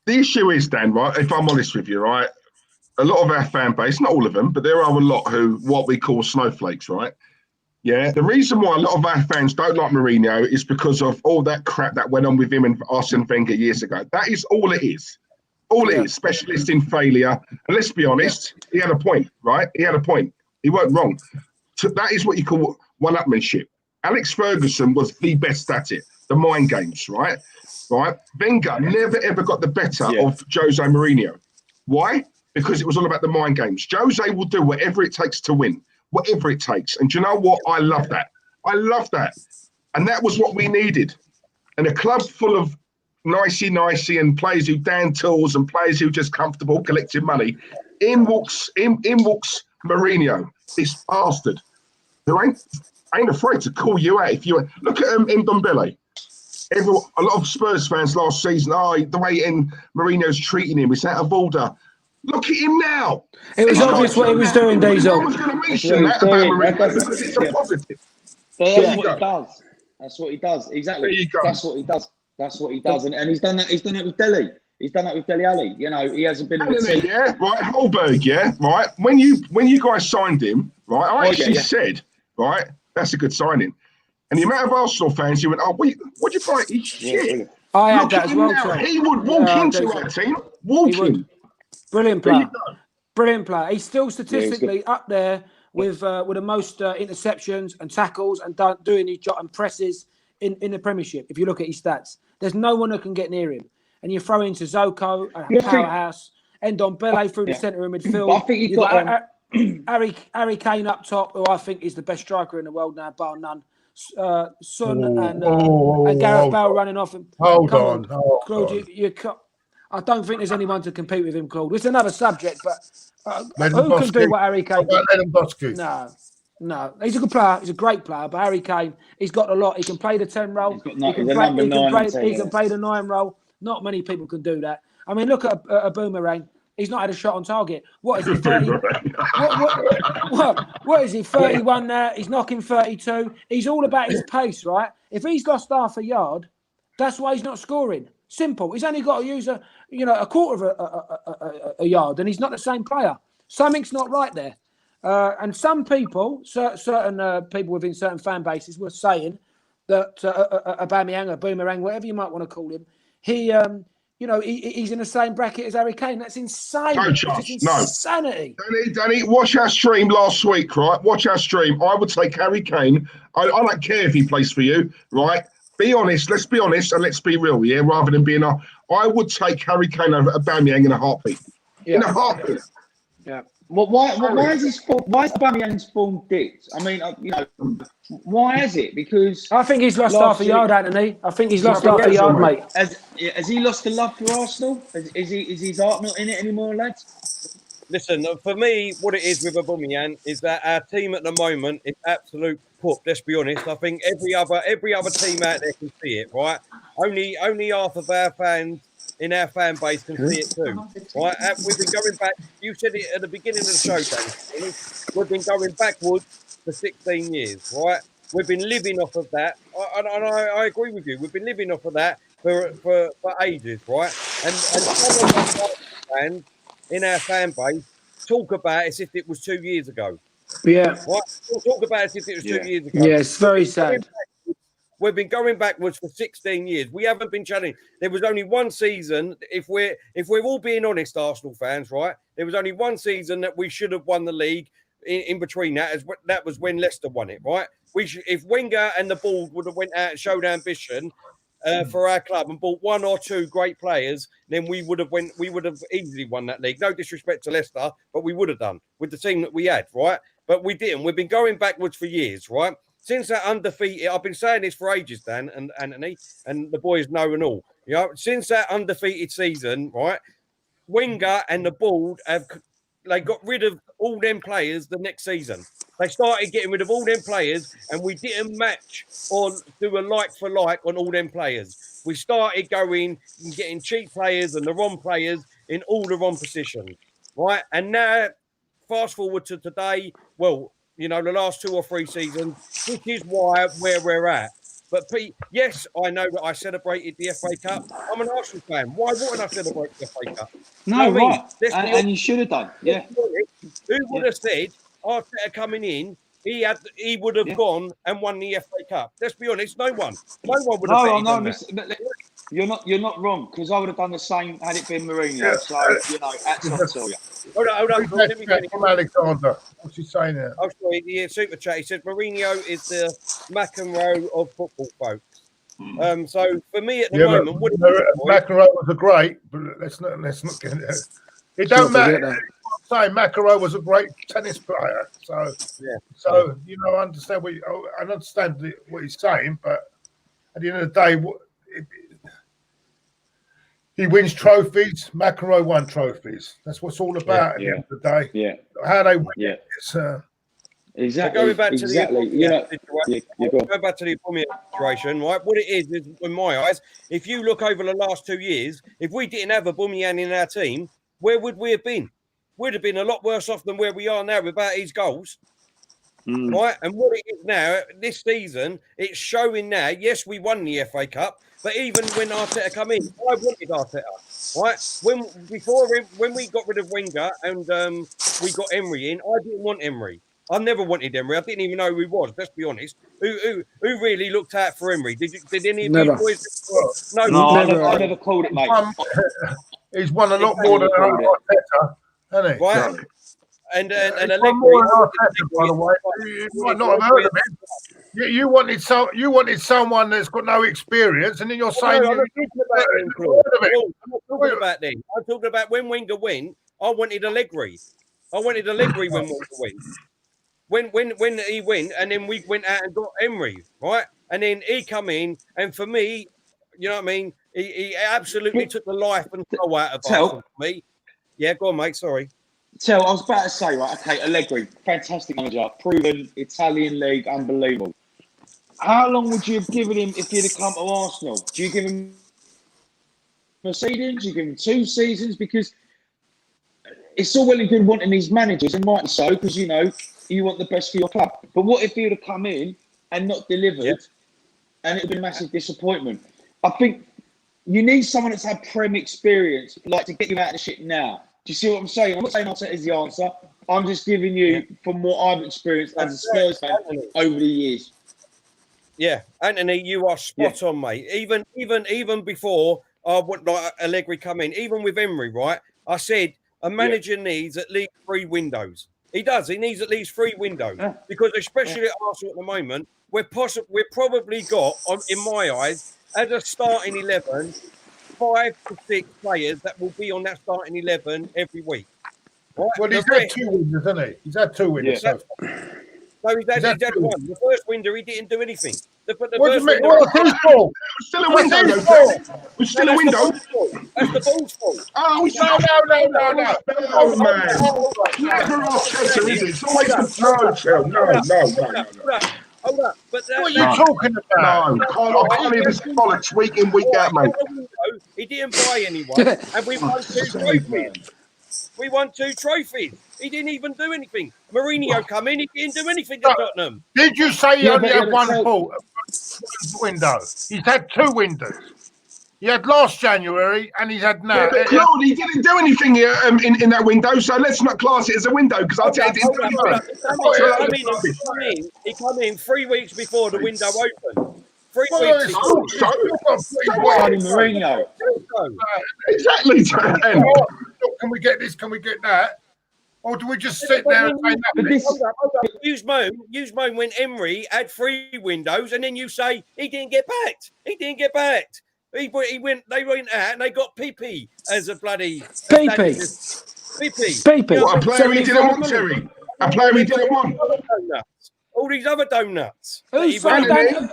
issue is, Dan, right? If I'm honest with you, right? A lot of our fan base, not all of them, but there are a lot who what we call snowflakes, right? Yeah, the reason why a lot of our fans don't like Mourinho is because of all that crap that went on with him and Arsene Wenger years ago. That is all it is. All it is, specialist in failure. And let's be honest, he had a point, right? He had a point. He weren't wrong. So that is what you call one-upmanship. Alex Ferguson was the best at it, the mind games, right? Wenger never, ever got the better of Jose Mourinho. Why? Because it was all about the mind games. Jose will do whatever it takes to win. Whatever it takes. And do you know what? I love that. And that was what we needed. And a club full of nicey and players who down tools and players who just comfortable collecting money. In walks Mourinho, this bastard, who ain't afraid to call you out if you look at Ndombele. A lot of Spurs fans last season, the way Mourinho's treating him, it's out of order. Look at him now. It was obvious what he was doing, Diesel. No one's going to mention that about Mourinho because it's a positive. That's what he does. That's what he does. Exactly. There you go. That's what he does. And he's done that. He's done that with Dele. He's done that with Dele Alli. He hasn't been. Right, Holberg. Right. When you guys signed him, right, I actually said, right, that's a good signing. And the amount of Arsenal fans who went, what'd you buy? He's shit. I had that as well. He would walk into our team. Brilliant player. He's still statistically up there with the most interceptions and tackles and doing his job and presses in the Premiership. If you look at his stats, there's no one who can get near him. And you throw into Zoko, a powerhouse, Ndombele through the centre of midfield. I think you've got Harry Kane up top, who I think is the best striker in the world now, bar none. Son and Gareth Bale running off. Hold on. Claude, you cut. I don't think there's anyone to compete with him, Claude. It's another subject, but who can do what Harry Kane did? No. He's a good player. He's a great player. But Harry Kane, he's got a lot. He can play the 10 role. He can play the 9 role. Not many people can do that. I mean, look at a Boomerang. He's not had a shot on target. What is he, 30? What is he, 31 now? He's knocking 32. He's all about his pace, right? If he's lost half a yard, that's why he's not scoring. Simple. He's only got to use a quarter of a yard, and he's not the same player. Something's not right there. And some people, certain people within certain fan bases, were saying that Aubameyang or Boomerang, whatever you might want to call him, he's in the same bracket as Harry Kane. That's insane. No chance. Insanity. Danny, watch our stream last week, right? Watch our stream. I would take Harry Kane. I don't care if he plays for you, right? Be honest. Let's be honest and let's be real, yeah? Rather than being I would take Harry Kane over Aubameyang in a heartbeat. Yeah. In a heartbeat. Yeah. Well, why is Aubameyang's form dipped? I mean, why is it? Because I think he's lost half a yard, Antony. I think he's lost half a yard, mate. Has he lost the love for Arsenal? Is his heart not in it anymore, lads? Listen, for me, what it is with Aubameyang is that our team at the moment is absolute poop. Let's be honest. I think every other team out there can see it, right? Only half of our fans in our fan base can see it too, right? We've been going back. You said it at the beginning of the show, Dan. We've been going backwards for 16 years, right? We've been living off of that, and I agree with you. We've been living off of that for ages, right? And some of us fans in our fan base talk about it as if it was 2 years ago. Yeah. Right? We'll talk about it as if it was 2 years ago. Yeah, it's very sad. We've been going backwards for 16 years. We haven't been challenged. There was only one season, if we're all being honest, Arsenal fans, right? There was only one season that we should have won the league. In between that was when Leicester won it, right? If Wenger and the board would have went out and showed ambition for our club and bought 1 or 2 great players, then we would have easily won that league. No disrespect to Leicester, but we would have done with the team that we had, right? But we didn't. We've been going backwards for years, right? Since that undefeated, I've been saying this for ages, Dan and Antony, and the boys know and all. You know, since that undefeated season, right? Wenger and the board they got rid of all them players the next season. They started getting rid of all them players, and we didn't match or do a like for like on all them players. We started going and getting cheap players and the wrong players in all the wrong positions, right? And now, fast forward to today, well, you know, the last 2 or 3 seasons, this is where we're at. But Pete, yes, I know that I celebrated the FA Cup. I'm an Arsenal fan. Why wouldn't I celebrate the FA Cup? No, right. And you should have done. Yeah. Who would have said Arteta coming in, he would have gone and won the FA Cup? Let's be honest, no one would have done that. You're not wrong, because I would have done the same had it been Mourinho. So, you know, hats off to you. Hold on. Let me from Alexandre. What's he saying there? Oh, sorry, the super chat. He says Mourinho is the McEnroe of football, folks. So for me at the moment, McEnroe was a great, but let's not get it. It don't matter. I'm saying McEnroe was a great tennis player. So you know, I understand what he's saying, but at the end of the day, he wins trophies. McEnroe won trophies. That's what it's all about at the end of the day. Yeah. How they win. Yeah. Exactly. So going back to going back to the Aubameyang situation, right? What it is, in my eyes, if you look over the last 2 years, if we didn't have Aubameyang in our team, where would we have been? We'd have been a lot worse off than where we are now without his goals. Right? And what it is now, this season, it's showing now, yes, we won the FA Cup, but even when Arteta come in, I wanted Arteta, right? When we got rid of Wenger and we got Emery in, I didn't want Emery. I never wanted Emery. I didn't even know who he was, let's be honest. Who really looked out for Emery? Did any of you boys? No, I never called it, mate. He's won a lot more than Arteta, hasn't he? Right? And Allegri, by the way, you might not have heard of him. You wanted someone that's got no experience, and then you're saying I'm not talking about them. I'm talking about when Wenger went. I wanted Allegri. When Wenger went. When he went, and then we went out and got Emery, right? And then he come in, and for me, you know what I mean? He absolutely took the life and soul out of Arsenal for me. Yeah, go on, mate. Sorry. I was about to say, right, okay, Allegri, fantastic manager, proven Italian league, unbelievable. How long would you have given him if he'd have come to Arsenal? Do you give him a season? Do you give him 2 seasons? Because it's all well and good wanting these managers, and rightly so, because, you know, you want the best for your club. But what if he'd have come in and not delivered, and it would have been a massive disappointment? I think you need someone that's had Prem experience, like, to get you out of the shit now. Do you see what I'm saying? I'm not saying Arteta is the answer. I'm just giving you from what I've experienced as a Spurs fan over the years. Yeah, Antony, you are spot on, mate. Even before like Allegri come in, even with Emery, right? I said a manager needs at least 3 windows. He does. He needs at least 3 windows because, especially at Arsenal at the moment, we're probably got, in my eyes, as a starting 11, 5 to 6 players that will be on that starting 11 every week. Right? Well, he's had 2 windows, hasn't he? He's had 2 windows. Yeah. No, he's had 1. The first window, he didn't do anything. What do you mean? Well, who's fault? It's still a window, though. It's still a window. That's the ball's fault. Oh, no. Oh, man. Never Arteta, is it? It's always the throw. No. Hold up. But what are you talking about? No, I can't hear this bollocks week in, week out, mate. He didn't buy anyone, and we won 2 trophies. We won 2 trophies. He didn't even do anything. Mourinho come in, he didn't do anything to Tottenham. Did you say he only had 1 window? He's had 2 windows. He had last January, and he's had now. Yeah, Claude, he didn't do anything in that window, so let's not class it as a window, because I'll tell you, he didn't do anything. He come in 3 weeks before the window opened. 3 weeks before. Mourinho. Exactly, Dan. Can we get this? Can we get that? Or do we just sit there and say nothing? Use moan when Emery had 3 windows, and then you say he didn't get backed. He didn't get backed. They went out and they got PP as a bloody PP. What, a player he didn't want, Terry? A player he didn't want. All these other donuts. Who signed Danny?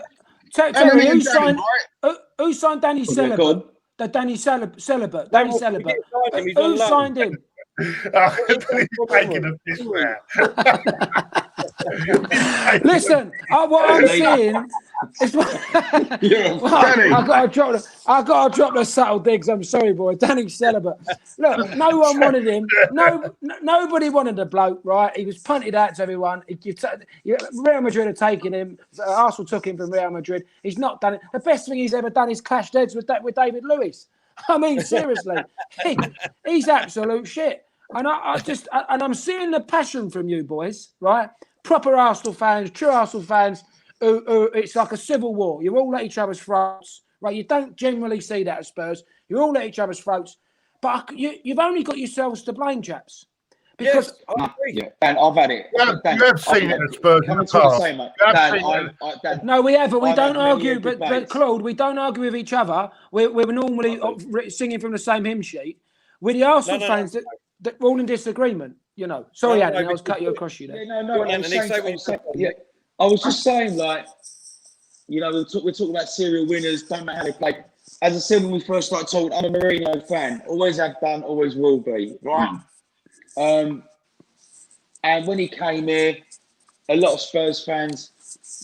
Who signed Danny Celibate? The Danny Celibate. Danny Celibate. Who signed him? Listen, what I'm saying is, I got to drop the subtle digs. I'm sorry, boy. Danny Celibate. Look, no one wanted him. Nobody wanted the bloke, right? He was punted out to everyone. Real Madrid had taken him. Arsenal took him from Real Madrid. He's not done it. The best thing he's ever done is clashed heads with David Luiz. I mean, seriously, he's absolute shit. And I'm seeing the passion from you boys, right? Proper Arsenal fans, true Arsenal fans. Who it's like a civil war. You're all at each other's throats, right? You don't generally see that at Spurs. You're all at each other's throats, but you've only got yourselves to blame, chaps. Because Dan, I've had it. You have seen it at Spurs in the past. No, we haven't. We don't argue, but Claude, we don't argue with each other. We're normally singing from the same hymn sheet. We're the Arsenal fans that we're all in disagreement. You know. Sorry, Anthony, I was cut you across you there. I was just saying, like, you know, we're talking about serial winners. Don't matter how they play. As I said when we first started talking, I'm a Mourinho fan. Always have done, always will be. Right. And when he came here, a lot of Spurs fans,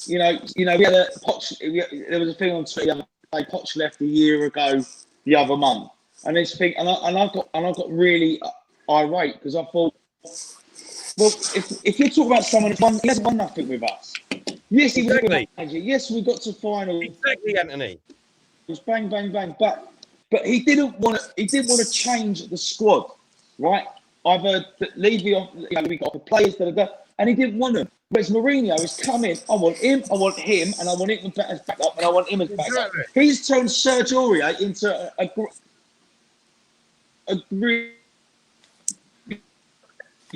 you know, we had there was a thing on Twitter. Poch left a year ago, the other month, and this thing, and I got really irate because I thought, well, if you talk about someone he hasn't won nothing with us. Yes, he was a good manager. Yes, we got to final. Exactly, Antony. It was bang, bang, bang, but he didn't want to. He didn't want to change the squad, right? Either Levy off, we got the players, and he didn't want them. Whereas Mourinho has come in. I want him, and I want him as back up, and I want him as back up. He's turned Serge Aurier into a really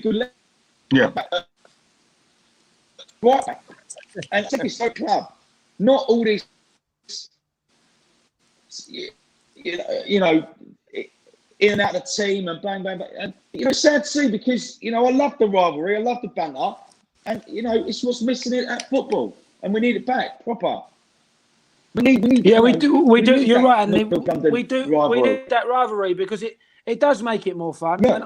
good. Right, and it's so club, not all this, you know, in and out of the team and bang, bang, bang. And, you know, it's sad to see because, you know, I love the rivalry, I love the banter, and, you know, it's what's missing at football, and we need it back, proper. We need. Yeah, we do. You're that right, Anthony. North London We do. We rivalry. need that rivalry because it does make it more fun. Yeah. And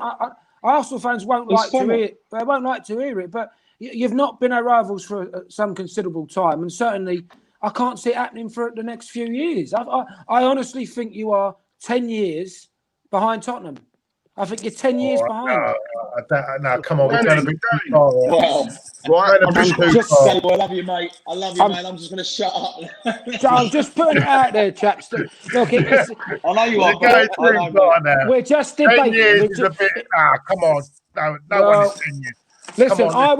Arsenal fans won't It's like to fun. hear it. They won't like to hear it. But you've not been our rivals for some considerable time, and certainly I can't see it happening for the next few years. I honestly think you are 10 years behind Tottenham. I think you're 10 years behind. No, come on, we're going a bit too far. Wow. Right, I'm Just say, well, I love you, mate. I love you, man. I'm just going to shut up. So I'm just putting it out there, chaps. Look, I know you are. We're just 10 debating. years is a bit. Come on. No one is 10 years. Listen, I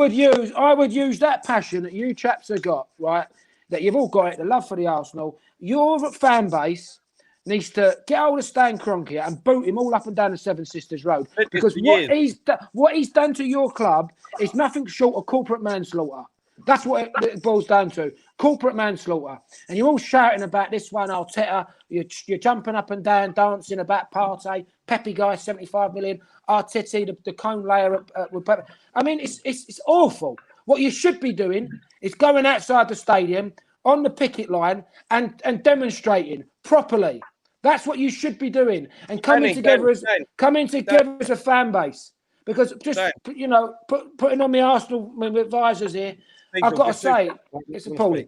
would use that passion that you chaps have got, right? That you've all got it, the love for the Arsenal. Your fan base needs to get hold of Stan Kroenke and boot him all up and down the Seven Sisters Road. Because what he's done to your club is nothing short of corporate manslaughter. That's what it boils down to. Corporate manslaughter. And you're all shouting about this one, Arteta. You're jumping up and down, dancing about Partey, Pepe guy, 75 million, Arteta, the cone layer. I mean, it's awful. What you should be doing is going outside the stadium on the picket line and demonstrating properly. That's what you should be doing, and coming together as a fan base. Because just putting on my Arsenal advisors here, I've got to say it's appalling.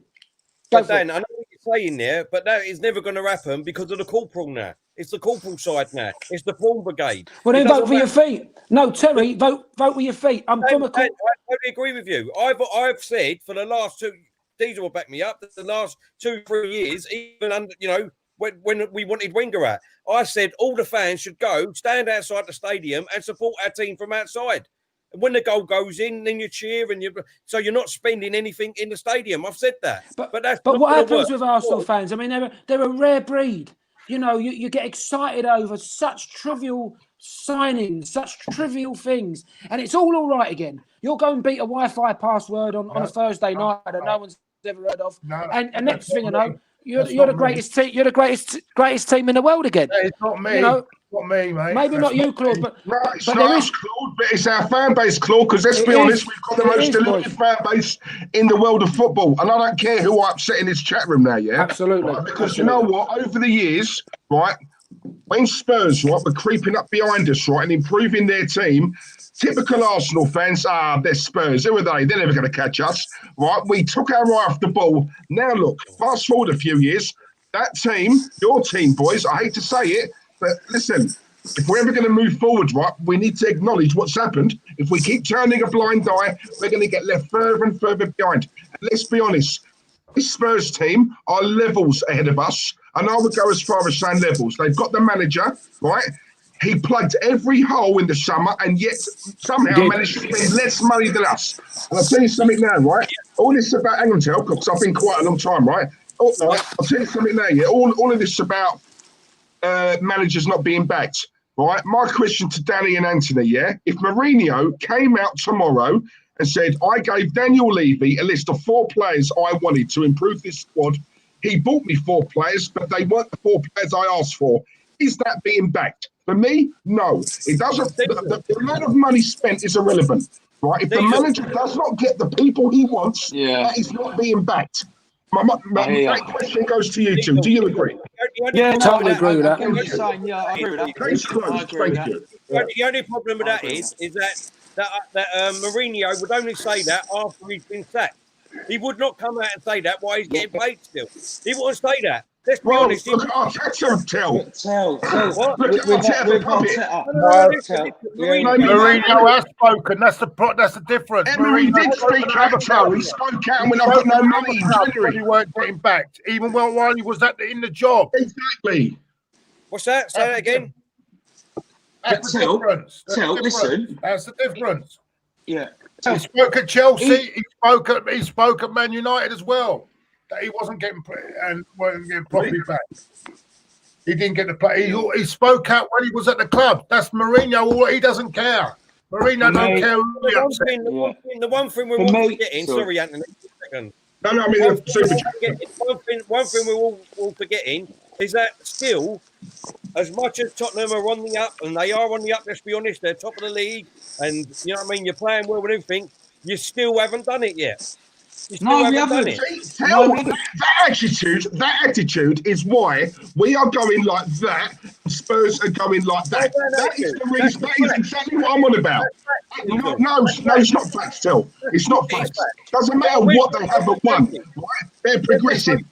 But Dan, I know what you're saying there, but that is never going to happen because of the corporal now. It's the corporal side now. It's the prawn brigade. Well, then vote for your feet. No, Terry, vote with your feet. I totally agree with you. I've said for the last two. Diesel will back me up. The last 2-3 years, even under when we wanted Wenger at, I said all the fans should go stand outside the stadium and support our team from outside. And when the goal goes in, then you cheer so you're not spending anything in the stadium. I've said that. But what happens with Arsenal fans? I mean, they're a rare breed. You get excited over such trivial signings, such trivial things, and it's all right again. You'll go and beat a Wi-Fi password on a Thursday night that no one's ever heard of, and next thing I know, you're the greatest team. You're the greatest team in the world again. It's not me. Not me, mate. Maybe not you, Claude, but it's not us, Claude, but it's our fan base, Claude. Because let's be honest, we've got the most deluded fan base in the world of football, and I don't care who I upset in this chat room now. Yeah, absolutely. Right? Because you know what? Over the years, right, when Spurs were creeping up behind us, right, and improving their team. Typical Arsenal fans, they're Spurs. Who are they? They're never going to catch us, right? We took our eye off the ball. Now look, fast forward a few years, that team, your team, boys, I hate to say it, but listen, if we're ever going to move forward, right, we need to acknowledge what's happened. If we keep turning a blind eye, we're going to get left further and further behind. And let's be honest, this Spurs team are levels ahead of us, and I would go as far as saying levels. They've got the manager, right? He plugged every hole in the summer and yet somehow managed to spend less money than us. And I'll tell you something now, right? All this about, hang on, because I've been quite a long time, right? I'll tell you something now, yeah? All of this about managers not being backed, right? My question to Danny and Antony, yeah? If Mourinho came out tomorrow and said, I gave Daniel Levy a list of 4 players I wanted to improve this squad, he bought me 4 players, but they weren't the 4 players I asked for. Is that being backed? For me, no. It doesn't. The amount of money spent is irrelevant, right? If the manager does not get the people he wants, that is not being backed. My question goes to you two. Do you agree? Yeah, totally agree with that. I agree with that. Case closed. Thank you. The only problem with that is that Mourinho would only say that after he's been sacked. He would not come out and say that while he's getting paid still. He wouldn't say that. Let's be honest. Look at Arteta tell. What? Look at Arteta Mourinho has spoken. That's the difference. Emery did speak out, tell. He spoke out and when I've got no money in January. He weren't getting backed, even while he was in the job. Exactly. What's that? Say that again. That's the difference. Listen. That's the difference. Yeah. He spoke at Chelsea. He spoke at Man United as well. That he wasn't getting properly back. He didn't get the play. He spoke out when he was at the club. That's Mourinho. He doesn't care. Mourinho don't care. The one thing we're all forgetting. Sorry, Anthony. No, I mean, one thing we're all forgetting is that still, as much as Tottenham are on the up, and they are on the up, let's be honest, they're top of the league, and you know what I mean, you're playing well with everything, you still haven't done it yet. No, we haven't. That attitude is why we are going like that. Spurs are going like that. That is the reason. That is exactly what I'm on about. No, it's not facts, Till. It's not facts. Doesn't matter what they haven't won. Right? They're progressing.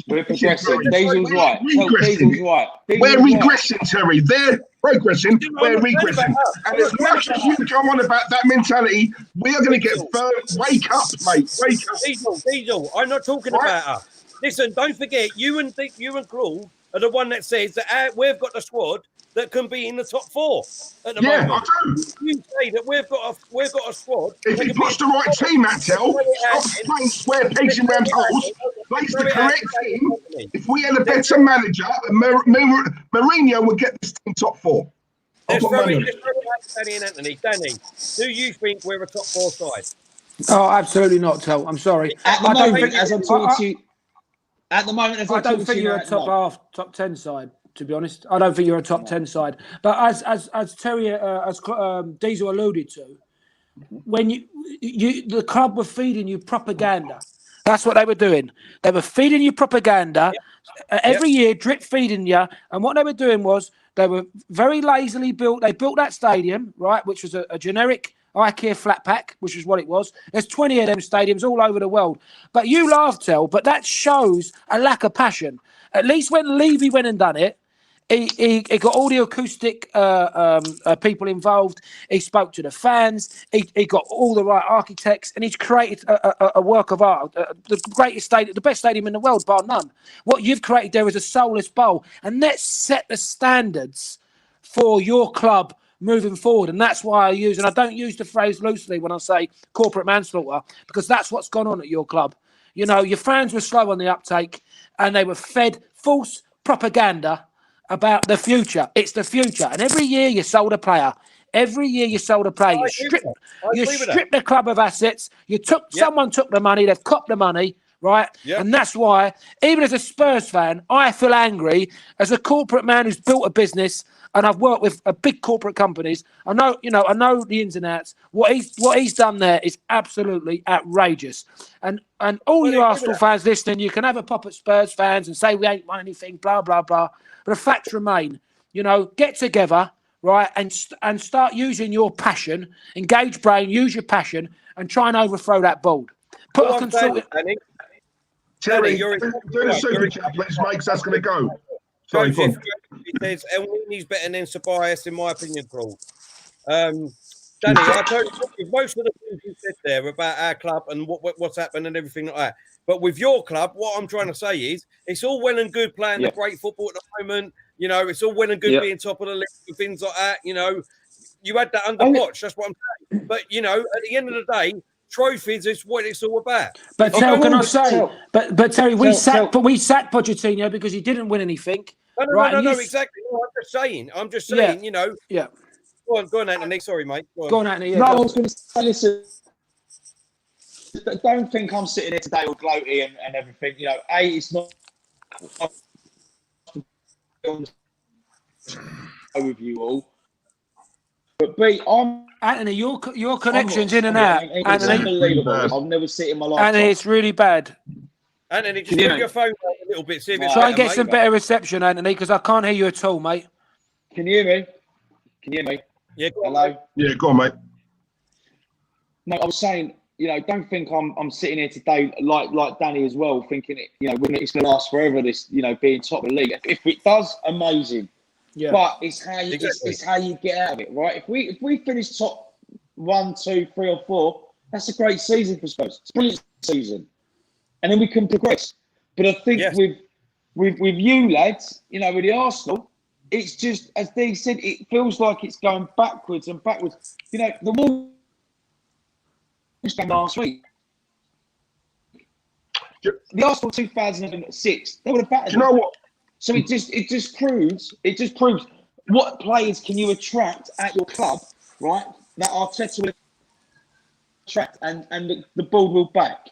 We're progressing. Diesel's right. Diesel's right. We're regressing, Terry. They're progressing. We're regressing. And as much as you go on about that mentality, we are going to get burned. Wake up, mate. Wake up. Diesel. I'm not talking about her. Listen, don't forget, you and Claude are the one that says that we've got the squad that can be in the top 4 at the moment. Yeah, I do. You say that we've got a squad. If he puts the right team out, Tel, stop playing square pegs in round holes, plays the correct team. If we had a better manager, Mourinho would get this team top 4. Let's throw it out Danny and Antony. Danny, do you think we're a top 4 side? Oh, absolutely not, Tel. I'm sorry. At the moment, as I'm talking to you, I don't think you're a top 10 side. To be honest, I don't think you're a top 10 side. But as Terry, Diesel alluded to, when the club were feeding you propaganda. That's what they were doing. They were feeding you propaganda every year, drip feeding you. And what they were doing was they were very lazily built. They built that stadium, right, which was a generic IKEA flat pack, which is what it was. There's 20 of them stadiums all over the world. But you laugh, Tel, but that shows a lack of passion. At least when Levy went and done it, he got all the acoustic people involved. He spoke to the fans. He got all the right architects, and he's created a work of art. The greatest stadium, the best stadium in the world, bar none. What you've created there is a soulless bowl, and let's set the standards for your club moving forward. And that's why I don't use the phrase loosely when I say corporate manslaughter, because that's what's gone on at your club. You know, your fans were slow on the uptake, and they were fed false propaganda about the future. It's the future. And every year you sold a player. Every year you sold a player. You stripped the club of assets. Someone took the money. They've copped the money, right? Yep. And that's why, even as a Spurs fan, I feel angry as a corporate man who's built a business, and I've worked with big corporate companies. I know the ins and outs. What he's done there is absolutely outrageous. And all you Arsenal fans listening, you can have a pop at Spurs fans and say we ain't won anything, blah, blah, blah. But the facts remain, get together, right, and start using your passion, engage brain, use your passion, and try and overthrow that board. Put a consultant. Terry, do the super chat, please, mate, because that's going to go. Sorry, he says Elnini's better than Ceballos, in my opinion, Claude. Danny, I totally agree with most of the things you said there about our club and what's happened and everything like that. But with your club, what I'm trying to say is it's all well and good playing the great football at the moment. It's all well and good being top of the league and things like that. You had that under watch. That's what I'm saying. But, at the end of the day, trophies is what it's all about. But Terry, can I say? But Terry, we sacked Pochettino because he didn't win anything. No, exactly. No, I'm just saying. Yeah. Go on, Antony. Sorry, mate. Go on, Antony. Yeah, no, I was going to say, listen. Don't think I'm sitting here today all gloaty and everything. It's not with you all. But B, Antony, your connection's in and out. It's unbelievable. I've never seen it in my life. Antony, it's really bad. Antony, just move your phone out a little bit. See if it's Try and get some better reception, Antony, because I can't hear you at all, mate. Can you hear me? Yeah, go on. Hello? Yeah, go on, mate. No, I was saying, don't think I'm sitting here today like Danny as well, thinking it's going to last forever. This, being top of the league. If it does, amazing. Yeah. But it's how you get out of it, right? If we finish top 1, 2, 3, or 4, that's a great season for Spurs. It's a brilliant season, and then we can progress. But I think with you lads, with the Arsenal, it's just, as Dee said, it feels like it's going backwards and backwards. The more last week. The Arsenal 2006, they would have battered. Do you know what? So it just proves what players can you attract at your club, right? That Arteta will attract and the board will back.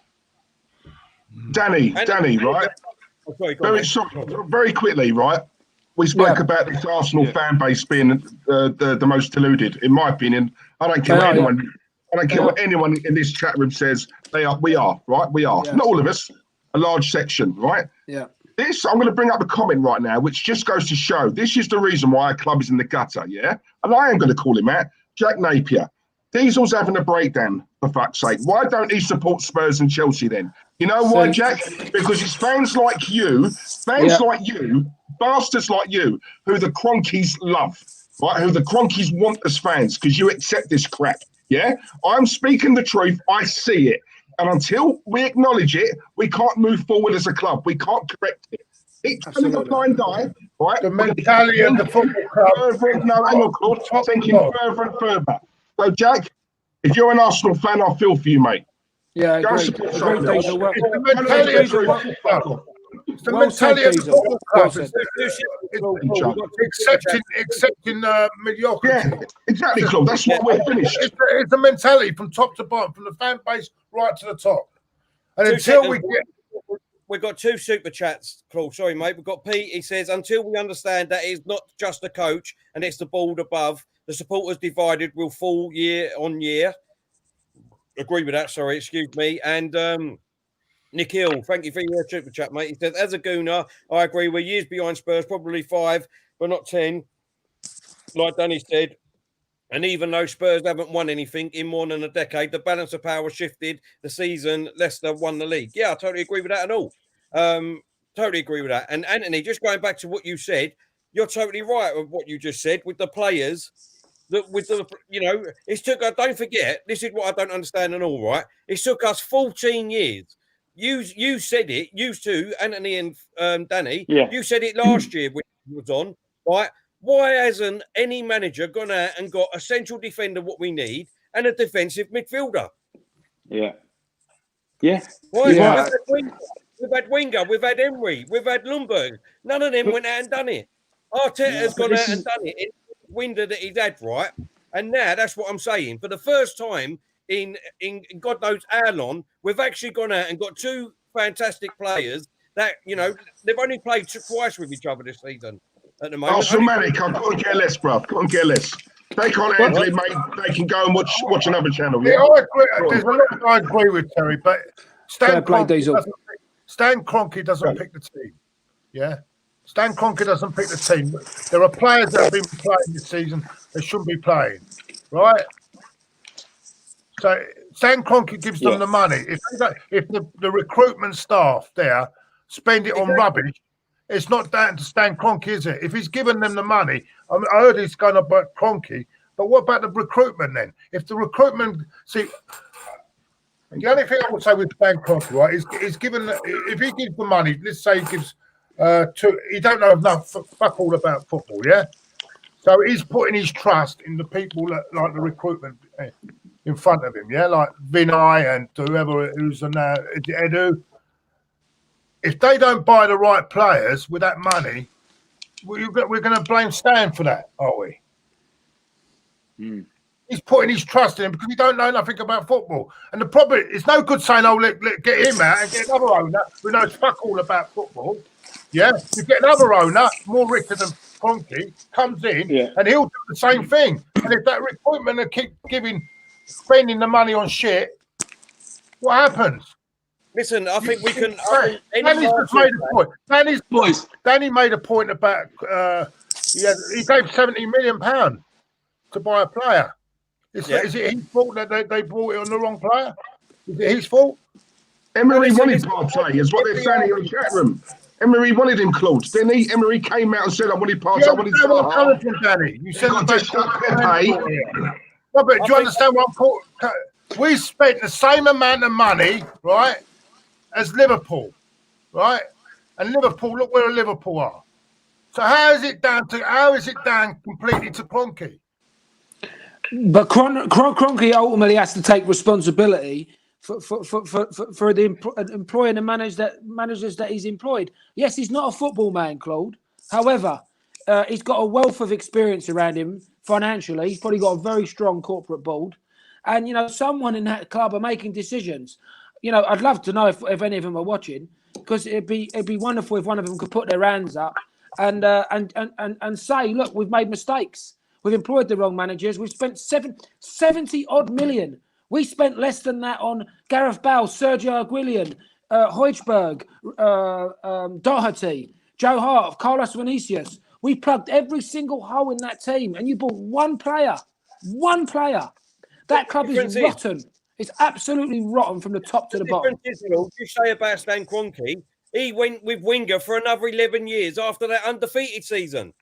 Danny, right? Oh, sorry, very quickly, right? We spoke about this Arsenal fan base being the most deluded. In my opinion, I don't care what anyone. I don't care what anyone in this chat room says. We are, right? We are. Yeah. Not all of us, a large section, right? Yeah. This, I'm going to bring up a comment right now, which just goes to show this is the reason why our club is in the gutter, yeah? And I am going to call him out. Jack Napier. Diesel's having a breakdown, for fuck's sake. Why don't he support Spurs and Chelsea then? You know why, Jack? Because it's fans like you, bastards like you, who the Cronkies love, right? Who the Cronkies want as fans, because you accept this crap, yeah? I'm speaking the truth. I see it. And until we acknowledge it, we can't move forward as a club. We can't correct it. It's going to a blind eye, right? The mentality of the football club. No, hang on, Claude. Thinking further and further. So, Jack, if you're an Arsenal fan, I feel for you, mate. Yeah, I Go agree. support It's the mentality of the football club. It's the Well mentality of the said, football club. Well It's accepting mediocrity. Yeah, exactly, Claude. That's what we're finished. It's a mentality from top to bottom, from the fan base right to the top. And until we get... We've got 2 super chats, Claude. Sorry, mate. We've got Pete. He says, until we understand that it's not just the coach and it's the board above, the supporters divided will fall year on year. Agree with that. Sorry, excuse me. And Nick Hill, thank you for your super chat, mate. He says, as a Gooner, I agree. We're years behind Spurs, probably 5, but not 10. Like Danny said. And even though Spurs haven't won anything in more than a decade, the balance of power shifted the season. Leicester won the league. Yeah, I totally agree with that and all. Totally agree with that. And Antony, just going back to what you said, you're totally right with what you just said with the players. It's took. Don't forget, this is what I don't understand and all. Right, it took us 14 years. You said it. You too, Antony and Danny. Yeah. You said it last year when it was on. Right. Why hasn't any manager gone out and got a central defender, what we need, and a defensive midfielder? Yeah. Yeah. We've had Wenger, we've had Emery, we've had Lundberg. None of them went out and done it. Arteta's gone out and done it in the window that he's had, right? And now that's what I'm saying. For the first time in God knows how long, we've actually gone out and got 2 fantastic players that, they've only played twice with each other this season. At the moment, Arsenalvic, I couldn't care less, bro. Couldn't care less. They can't handle it, mate. They can go and watch another channel. Yeah, I agree. There's a lot I agree with Terry, but Stan Kroenke doesn't pick the team. Yeah, Stan Kroenke doesn't pick the team. There are players that have been playing this season that shouldn't be playing, right? So Stan Kroenke gives them the money. If the recruitment staff there spend it on rubbish, it's not down to Stan Kroenke, is it? If he's given them the money, I heard he's going about Kroenke, but what about the recruitment then? If the recruitment, the only thing I would say with Stan Kroenke, right, is given, if he gives the money, let's say he gives he don't know enough fuck all about football, yeah? So he's putting his trust in the people that like the recruitment in front of him, yeah? Like Vinay and whoever who's on now, Edu. If they don't buy the right players with that money, we're going to blame Stan for that, are we? Mm. He's putting his trust in him because he don't know nothing about football. And the problem, it's no good saying, let get him out and get another owner who knows fuck all about football. Yeah, you get another owner, more richer than Kroenke, comes in and he'll do the same thing. And if that recruitment will keep spending the money on shit, what happens? Listen, I think we can. Danny's just made a point. Danny made a point about he gave £70 million to buy a player. Is it his fault that they bought it on the wrong player? Is it his fault? Emery wanted Partey, is what they're saying in the chat room. Emery wanted him, Claude, didn't he? Emery came out and said, I wanted Partey, I wanted Salah. Coming from Danny. You said No, but do you understand what I'm talking? We spent the same amount of money, right, as Liverpool, right? And Liverpool, look where Liverpool are. So how is it down completely to Kroenke? But Kroenke ultimately has to take responsibility for the employing the managers that he's employed. Yes, he's not a football man, Claude. However, he's got a wealth of experience around him financially. He's probably got a very strong corporate board. And, someone in that club are making decisions. I'd love to know if any of them are watching, because it'd be wonderful if one of them could put their hands up and say, look, we've made mistakes. We've employed the wrong managers. We've spent 70 odd million. We spent less than that on Gareth Bale, Sergio Aguilera, Højbjerg, Doherty, Joe Hart, Carlos Vinicius. We plugged every single hole in that team, and you bought one player. One player. That club is rotten. It's absolutely rotten from the top to the bottom. You say about Stan Kroenke, he went with Wenger for another 11 years after that undefeated season.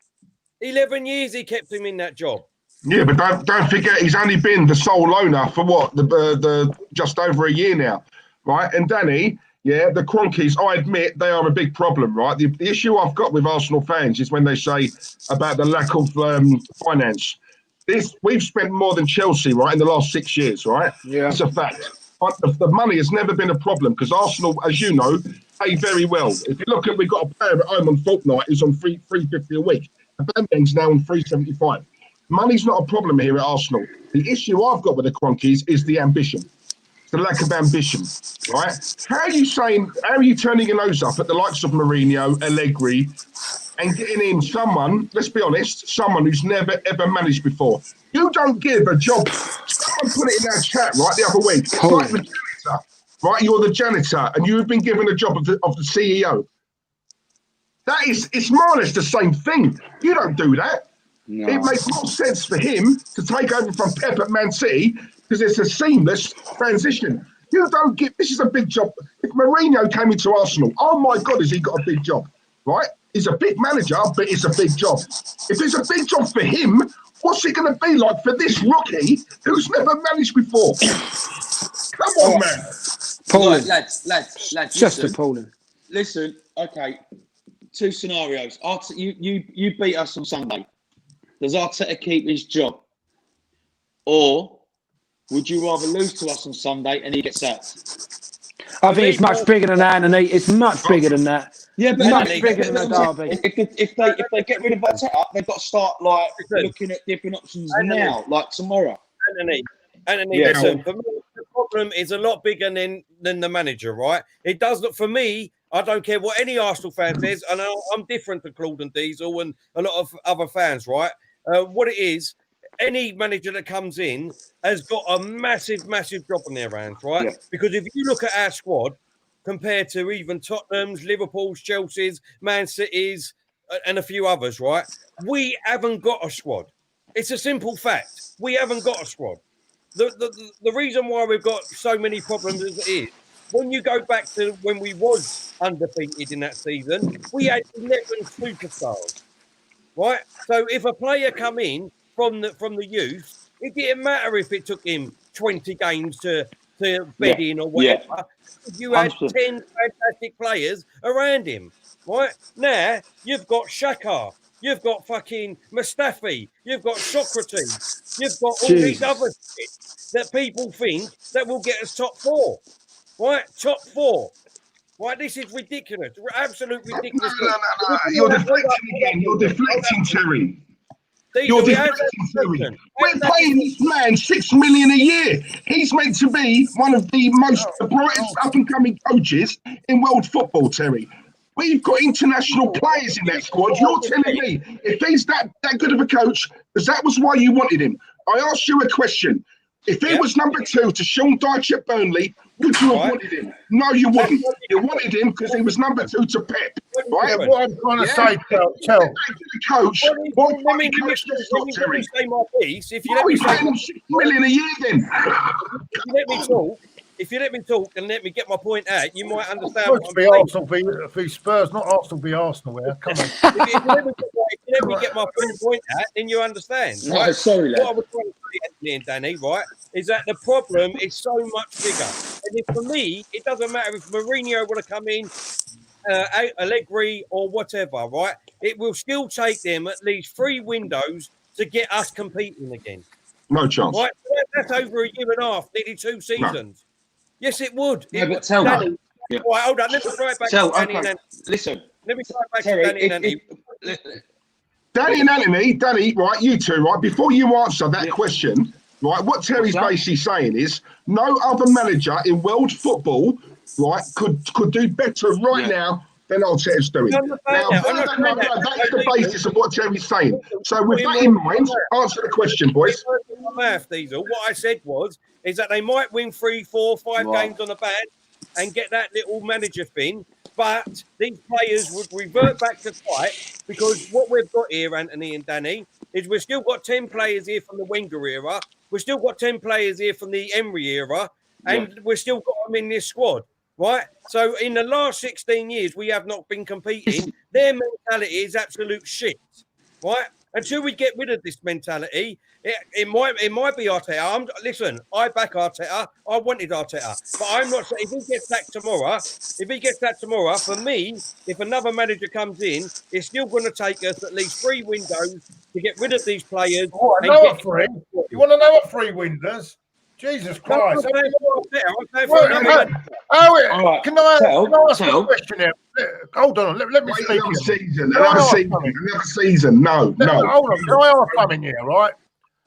11 years he kept him in that job. Yeah, but don't forget he's only been the sole owner for what the just over a year now, right? And Danny, yeah, the Kroenkes, I admit they are a big problem, right? The issue I've got with Arsenal fans is when they say about the lack of finance. We've spent more than Chelsea, right, in the last 6 years, right? Yeah, it's a fact. But the money has never been a problem because Arsenal, as you know, pay very well. If you look at, we've got a player at home on fortnight who's on $350 a week. Aubameyang's now on $375. Money's not a problem here at Arsenal. The issue I've got with the Kroenkes is the ambition, the lack of ambition, right? How are you turning your nose up at the likes of Mourinho, Allegri, and getting in someone, let's be honest, someone who's never, ever managed before? You don't give a job. Someone put it in our chat, right, the other week. It's like the janitor, right? You're the janitor, and you've been given a job of the CEO. It's more or less the same thing. You don't do that. No. It makes more sense for him to take over from Pep at Man City because it's a seamless transition. You don't get, this is a big job. If Mourinho came into Arsenal, oh my God, has he got a big job, right? He's a big manager, but it's a big job. If it's a big job for him, what's it going to be like for this rookie who's never managed before? Come on, man. Appalling. Lads. Just appalling. Listen, okay, two scenarios. You beat us on Sunday. Does Arteta keep his job? Or would you rather lose to us on Sunday and he gets sacked? I think it's much bigger than that, Antony. It's much bigger than that. Yeah, but much bigger than a derby. If they get rid of Arteta, they've got to start looking at different options now, like tomorrow. Antony, listen, for me, the problem is a lot bigger than the manager, right? It does look, for me, I don't care what any Arsenal fan says, and I'm different to Claude and Diesel and a lot of other fans, right? What it is, any manager that comes in has got a massive, massive job on their hands, right? Yeah. Because if you look at our squad compared to even Tottenham's, Liverpool's, Chelsea's, Man City's, and a few others, right? We haven't got a squad. It's a simple fact. We haven't got a squad. The reason why we've got so many problems as it is, when you go back to when we was undefeated in that season, we had 11 superstars, right? So if a player come in from the youth, it didn't matter if it took him 20 games to bed in or whatever. Yeah. You had 10 fantastic players around him, right? Now you've got Xhaka, you've got fucking Mustafi, you've got Socrates, you've got all these other shit that people think that will get us top four. Right, top four. Right, this is ridiculous. Absolutely ridiculous. No. You're deflecting again. You're deflecting, Terry. You're deflecting, Terry. We're paying this man $6 million a year. He's meant to be one of the brightest up-and-coming coaches in world football, Terry. We've got international players in that squad. You're telling me if he's that good of a coach, because that was why you wanted him. I asked you a question. If he was number 2 to Sean Dyche at Burnley, would you have wanted him? No, you wouldn't. You wanted him because he was number 2 to Pep. Right? What I'm trying to say, tell. Coach, let me say my piece. If you let me say $6 million a year, then. If you let me talk and let me get my point out, you might understand. It's supposed to be Arsenal v Spurs, not Arsenal v Arsenal. Yeah, come on. If you let me get my point out, then you understand. Right? No, sorry, what I was trying to say, Anthony and Danny, right, is that the problem is so much bigger. And for me, it doesn't matter if Mourinho would have come in, Allegri or whatever, right? It will still take them at least 3 windows to get us competing again. No chance. Right? That's over a year and a half, nearly 2 seasons. No. Yes, it would. Yeah, but tell me. Right, hold on. Let me throw it back to Danny and Anthony. Listen. Let me throw it back to Danny and Anthony. Danny and Antony, Danny, right, you two, right, before you answer that question, right, what Terry's basically saying is no other manager in world football, right, could do better now than Arteta's doing. Now, that's the basis of what Jerry's saying. So with that in mind, answer the question, boys. Diesel. What I said is that they might win 3, 4, 5 games on the bat and get that little manager thing, but these players would revert back to tight because what we've got here, Antony and Danny, is we've still got 10 players here from the Wenger era. We've still got 10 players here from the Emery era, and we've still got them in this squad, right? So in the last 16 years, we have not been competing. Their mentality is absolute shit, right? Until we get rid of this mentality, it might be Arteta. Listen, I back Arteta. I wanted Arteta, but I'm not saying if he gets sacked tomorrow, for me, if another manager comes in, it's still going to take us at least 3 windows to get rid of these players. What, another 3? You want another 3 windows? Jesus Christ! Can I ask a question here? Hold on, let me speak. Another season. No. Hold on, can I ask something here, right?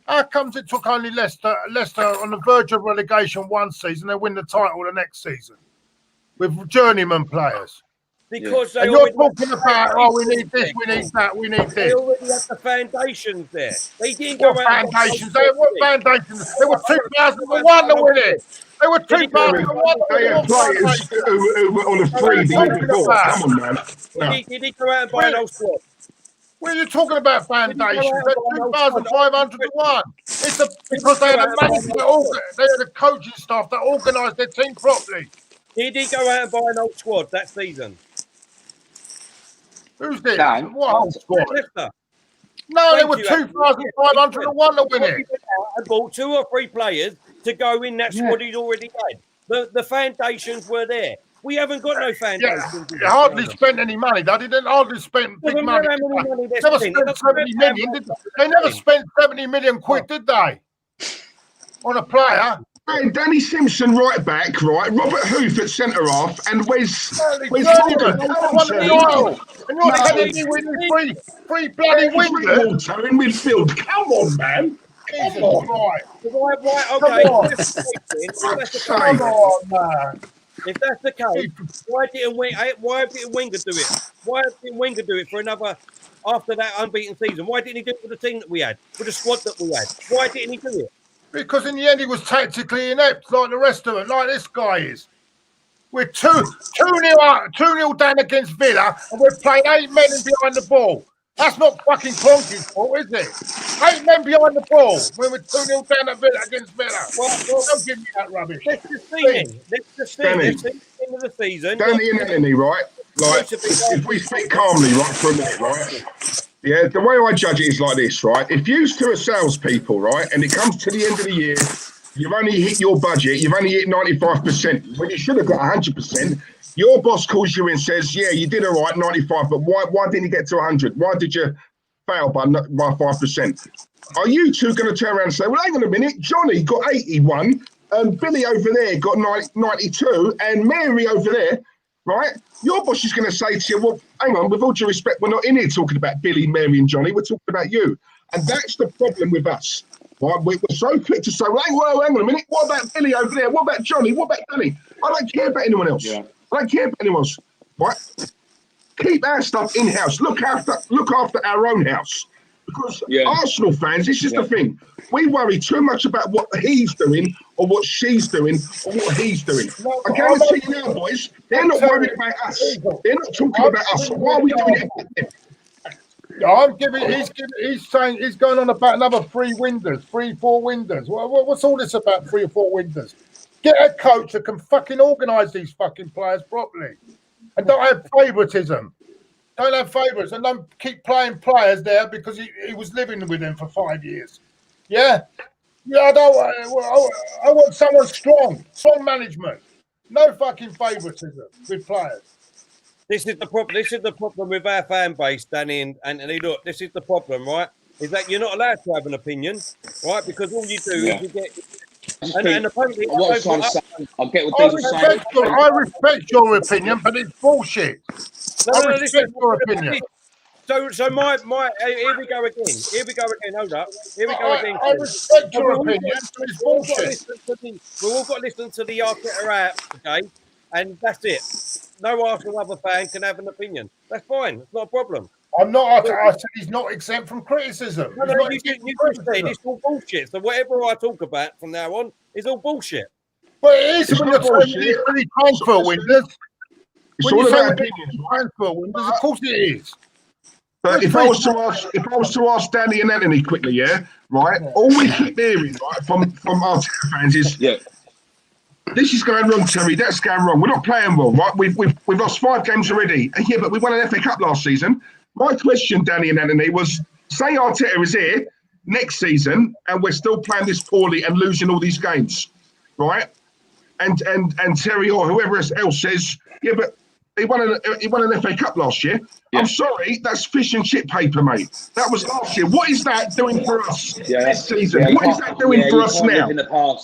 How comes it took only Leicester on the verge of relegation one season, they win the title the next season with journeyman players? Because and you're talking about, we need this, we need that, we need this. They already have the foundations there. They didn't go foundations? What foundations? They were 2001 to win it. They were 2001. They had players who were on the 3 the year before. Come on, man. No. Did he go out and buy an old squad? What are you talking about foundations? They're 2,500 to 1. It's because they had a management, they had a coaching staff that organised their team properly. Did he go out and buy an old squad that season? Who's this? What old squad? Leicester. No, they were 2,500 to 1 to win it. I bought 2 or 3 players to go in that squad he'd already had. The foundations were there. We haven't got no foundations. They hardly spent any money. They didn't hardly spend big money. They never spent 70 million. They never spent 70 million quid, did they? On a player. Hey, Danny Simpson right back, right? Robert Hoof at centre half, and Wes And you're telling me we need 3 bloody wingers in midfield. Come on, man. Come on, man. If that's the case, why didn't Wenger do it? Why didn't Wenger do it for another after that unbeaten season? Why didn't he do it with the team that we had, with the squad that we had? Why didn't he do it? Because in the end he was tactically inept, like the rest of them, like this guy is. We're 2-0 down against Villa, and we're playing 8 men behind the ball. That's not fucking Clonky's fault, is it? 8 men behind the ball when we're 2-0 down at Villa against Villa. Well, don't give me that rubbish. Let's just see it. Let's see the end of the season. Danny and Antony, right? Like, if we speak calmly, right, for a minute, right? Yeah, the way I judge it is like this, right? If you two are salespeople, right, and it comes to the end of the year, you've only hit your budget, you've only hit 95%, when you should have got 100%, your boss calls you in and says, yeah, you did all right, 95, but why didn't you get to 100? Why did you fail by 5%? Are you two going to turn around and say, well, hang on a minute, Johnny got 81, and Billy over there got 92, and Mary over there, right? Your boss is going to say to you, well, hang on, with all due respect, we're not in here talking about Billy, Mary, and Johnny. We're talking about you. And that's the problem with us. Right? We're so quick to say, well, hang on a minute. What about Billy over there? What about Johnny? What about Danny? I don't care about anyone else. Yeah. I don't care about anyone else. Right? Keep our stuff in-house. Look after our own house. Because Arsenal fans, this is the thing. We worry too much about what he's doing or what she's doing or what he's doing. I guarantee you now, boys, they're not worried about us. They're not talking about us. Why are we doing it? He's saying he's going on about another 3 windows, 4 windows. What's all this about 3 or 4 windows? Get a coach that can fucking organise these fucking players properly. And don't have favouritism. Don't have favourites and don't keep playing players there because he was living with them for 5 years. Yeah? Yeah, I want someone strong management. No fucking favouritism with players. This is the problem. This is the problem with our fan base, Danny and Antony. Look, this is the problem, right? Is that you're not allowed to have an opinion, right? Because all you do is you get. And apparently, what I'm trying to say, I get what Diesel's saying. I respect your opinion, but it's bullshit. I respect your opinion. So my here we go again. Hold up. Here we go again. I respect your opinion, but it's bullshit. We've all got to listen to the Arteta app, okay? And that's it. no Arsenal other fan can have an opinion. That's fine. It's not a problem. I'm not. I said he's not exempt from criticism. No, you said it's all bullshit. So whatever I talk about from now on is all bullshit. But it is when you're saying these silly transfer windows. It's When all you say about these opinions, right? transfer windows, of course it is. But if I was to ask Danny and Antony quickly, yeah, right. All we keep hearing, right, from our fans is, this is going wrong, Terry. That's going wrong. We're not playing well, right? We've lost 5 games already. Yeah, but we won an FA Cup last season. My question, Danny and Antony, was: say Arteta is here next season, and we're still playing this poorly and losing all these games, right? And Terry or whoever else says, yeah, but he won an FA Cup last year. Yeah. I'm sorry, that's fish and chip paper, mate. That was last year. What is that doing for us this season? What is that doing for us now?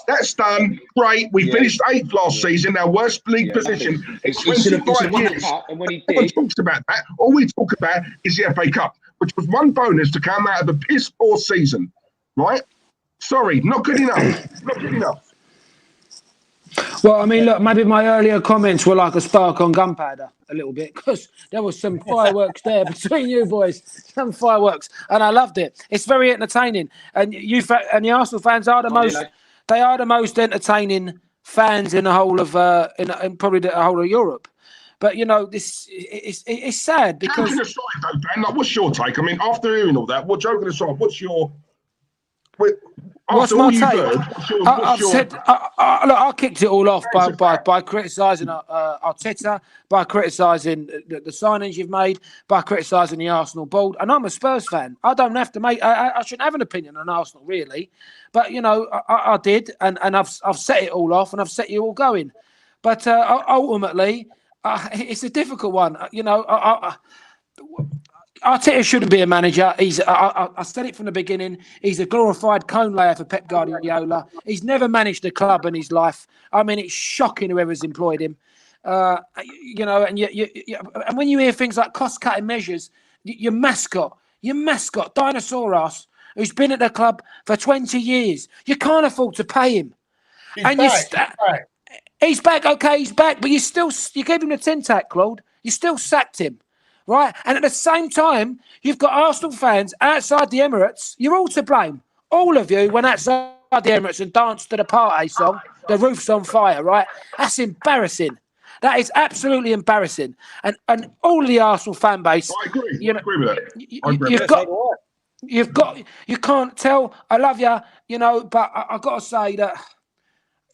That's done. Great. We finished 8th last season, our worst league position in 25 years. And when no one talks about that. All we talk about is the FA Cup, which was one bonus to come out of a piss poor season, right? Sorry, not good enough. Not good enough. Well, I mean, look, maybe my earlier comments were like a spark on gunpowder a little bit, because there was some fireworks there between you boys, some fireworks, and I loved it. It's very entertaining, and the Arsenal fans are the most entertaining fans in the whole of in probably the whole of Europe. But you know, it's sad because. Joking aside, though, Dan, like, what's your take? I mean, after hearing all that, what joking aside, what's my take? Look, I kicked it all off by criticising Arteta, by criticising the signings you've made, by criticising the Arsenal board. And I'm a Spurs fan. I don't have to make. I shouldn't have an opinion on Arsenal really, but you know, I did, and I've set it all off, and I've set you all going. But ultimately, it's a difficult one. You know, Arteta shouldn't be a manager. I said it from the beginning. He's a glorified cone layer for Pep Guardiola. He's never managed a club in his life. I mean, it's shocking whoever's employed him. You know, and and when you hear things like cost-cutting measures, your mascot, Dinosaur Ass, who's been at the club for 20 years, you can't afford to pay him. He's back. Okay, he's back, but you gave him the tin tack, Claude. You still sacked him. Right, and at the same time, you've got Arsenal fans outside the Emirates. You're all to blame. All of you went outside the Emirates and danced to the Partey song, "The Roof's on Fire." Right, that's embarrassing. That is absolutely embarrassing. And all the Arsenal fan base. I agree. You know, I agree with that. You've got. You can't tell. I love you. You know, but I've got to say that.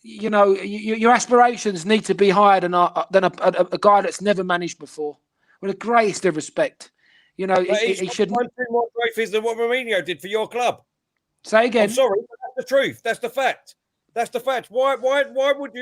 You know, your aspirations need to be higher than a guy that's never managed before. With the greatest of respect, you know, he shouldn't. Won 2 more trophies than what Mourinho did for your club. Say again. I'm sorry, but that's the truth. That's the fact. That's the fact. Why would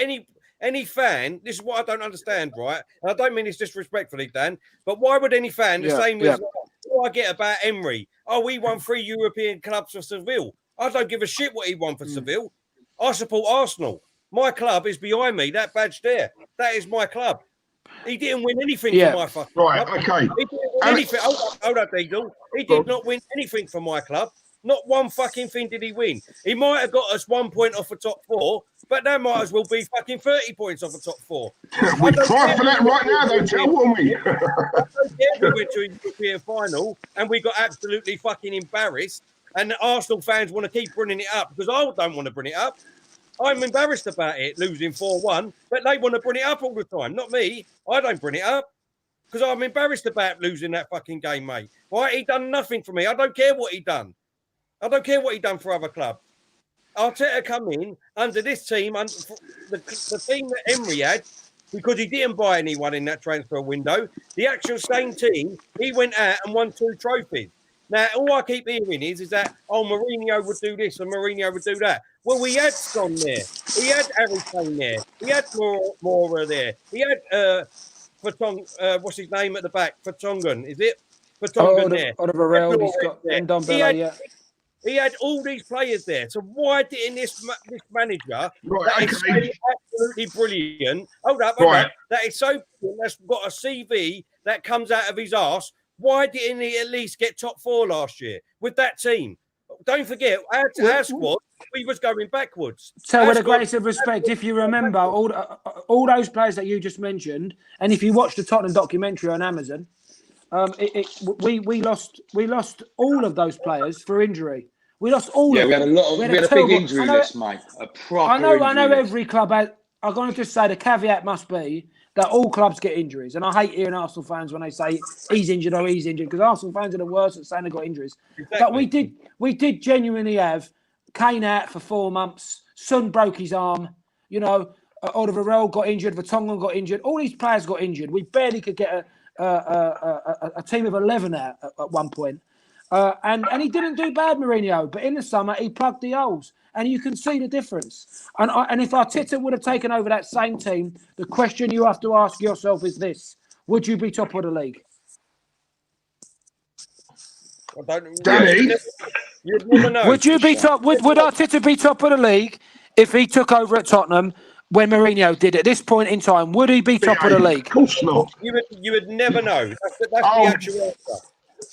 any fan? This is what I don't understand, right? And I don't mean this disrespectfully, Dan, but why would any fan the same as what I get about Emery? Oh, he won 3 European clubs for Seville. I don't give a shit what he won for Seville. I support Arsenal. My club is behind me. That badge there. That is my club. He didn't win anything for my fucking club. Okay. He didn't win anything. Hold up, Eagle. He did not win anything for my club. Not one fucking thing did he win. He might have got us 1 point off the top 4, but that might as well be fucking 30 points off the top 4. We're crying for that right now, though, Tell, wouldn't we? I don't care if we went to a European final and we got absolutely fucking embarrassed, and the Arsenal fans want to keep bringing it up because I don't want to bring it up. I'm embarrassed about it, losing 4-1, but they want to bring it up all the time. Not me. I don't bring it up because I'm embarrassed about losing that fucking game, mate. Right? He done nothing for me. I don't care what he done. I don't care what he done for other clubs. Arteta come in under this team, under the team that Emery had, because he didn't buy anyone in that transfer window. The actual same team, he went out and won 2 trophies. Now, all I keep hearing is that, Mourinho would do this and Mourinho would do that. Well, we had Son there. He had Harry Kane there. He had Mora there. He had what's his name at the back? Vertonghen, is it? Vertonghen there. Oliver he's got Ndombele, He had all these players there. So why didn't this manager is so absolutely brilliant? Hold up. That is so brilliant. That's got a CV that comes out of his arse. Why didn't he at least get top 4 last year with that team? Don't forget, our squad, we was going backwards. So, with the greatest of respect, if you remember, all all those players that you just mentioned, and if you watch the Tottenham documentary on Amazon, we lost all of those players for injury. We lost all. Yeah, we had a lot. We had a big injury list, mate. A proper. I know list. every club has. I'm going to just say the caveat must be that all clubs get injuries, and I hate hearing Arsenal fans when they say he's injured or he's injured, because Arsenal fans are the worst at saying they got injuries. Exactly. But we did genuinely have Kane out for 4 months. Son broke his arm. You know, Alderweireld got injured. Vertonghen got injured. All these players got injured. We barely could get a team of 11 out at one point. And he didn't do bad, Mourinho. But in the summer, he plugged the holes. And you can see the difference. And if Arteta would have taken over that same team, the question you have to ask yourself is this: would you be top of the league? Danny? You'd never know. Would you be top? Would Arteta be top of the league if he took over at Tottenham when Mourinho did? At this point in time, would he be top of the league? Of course not. You would never know. That's the actual answer.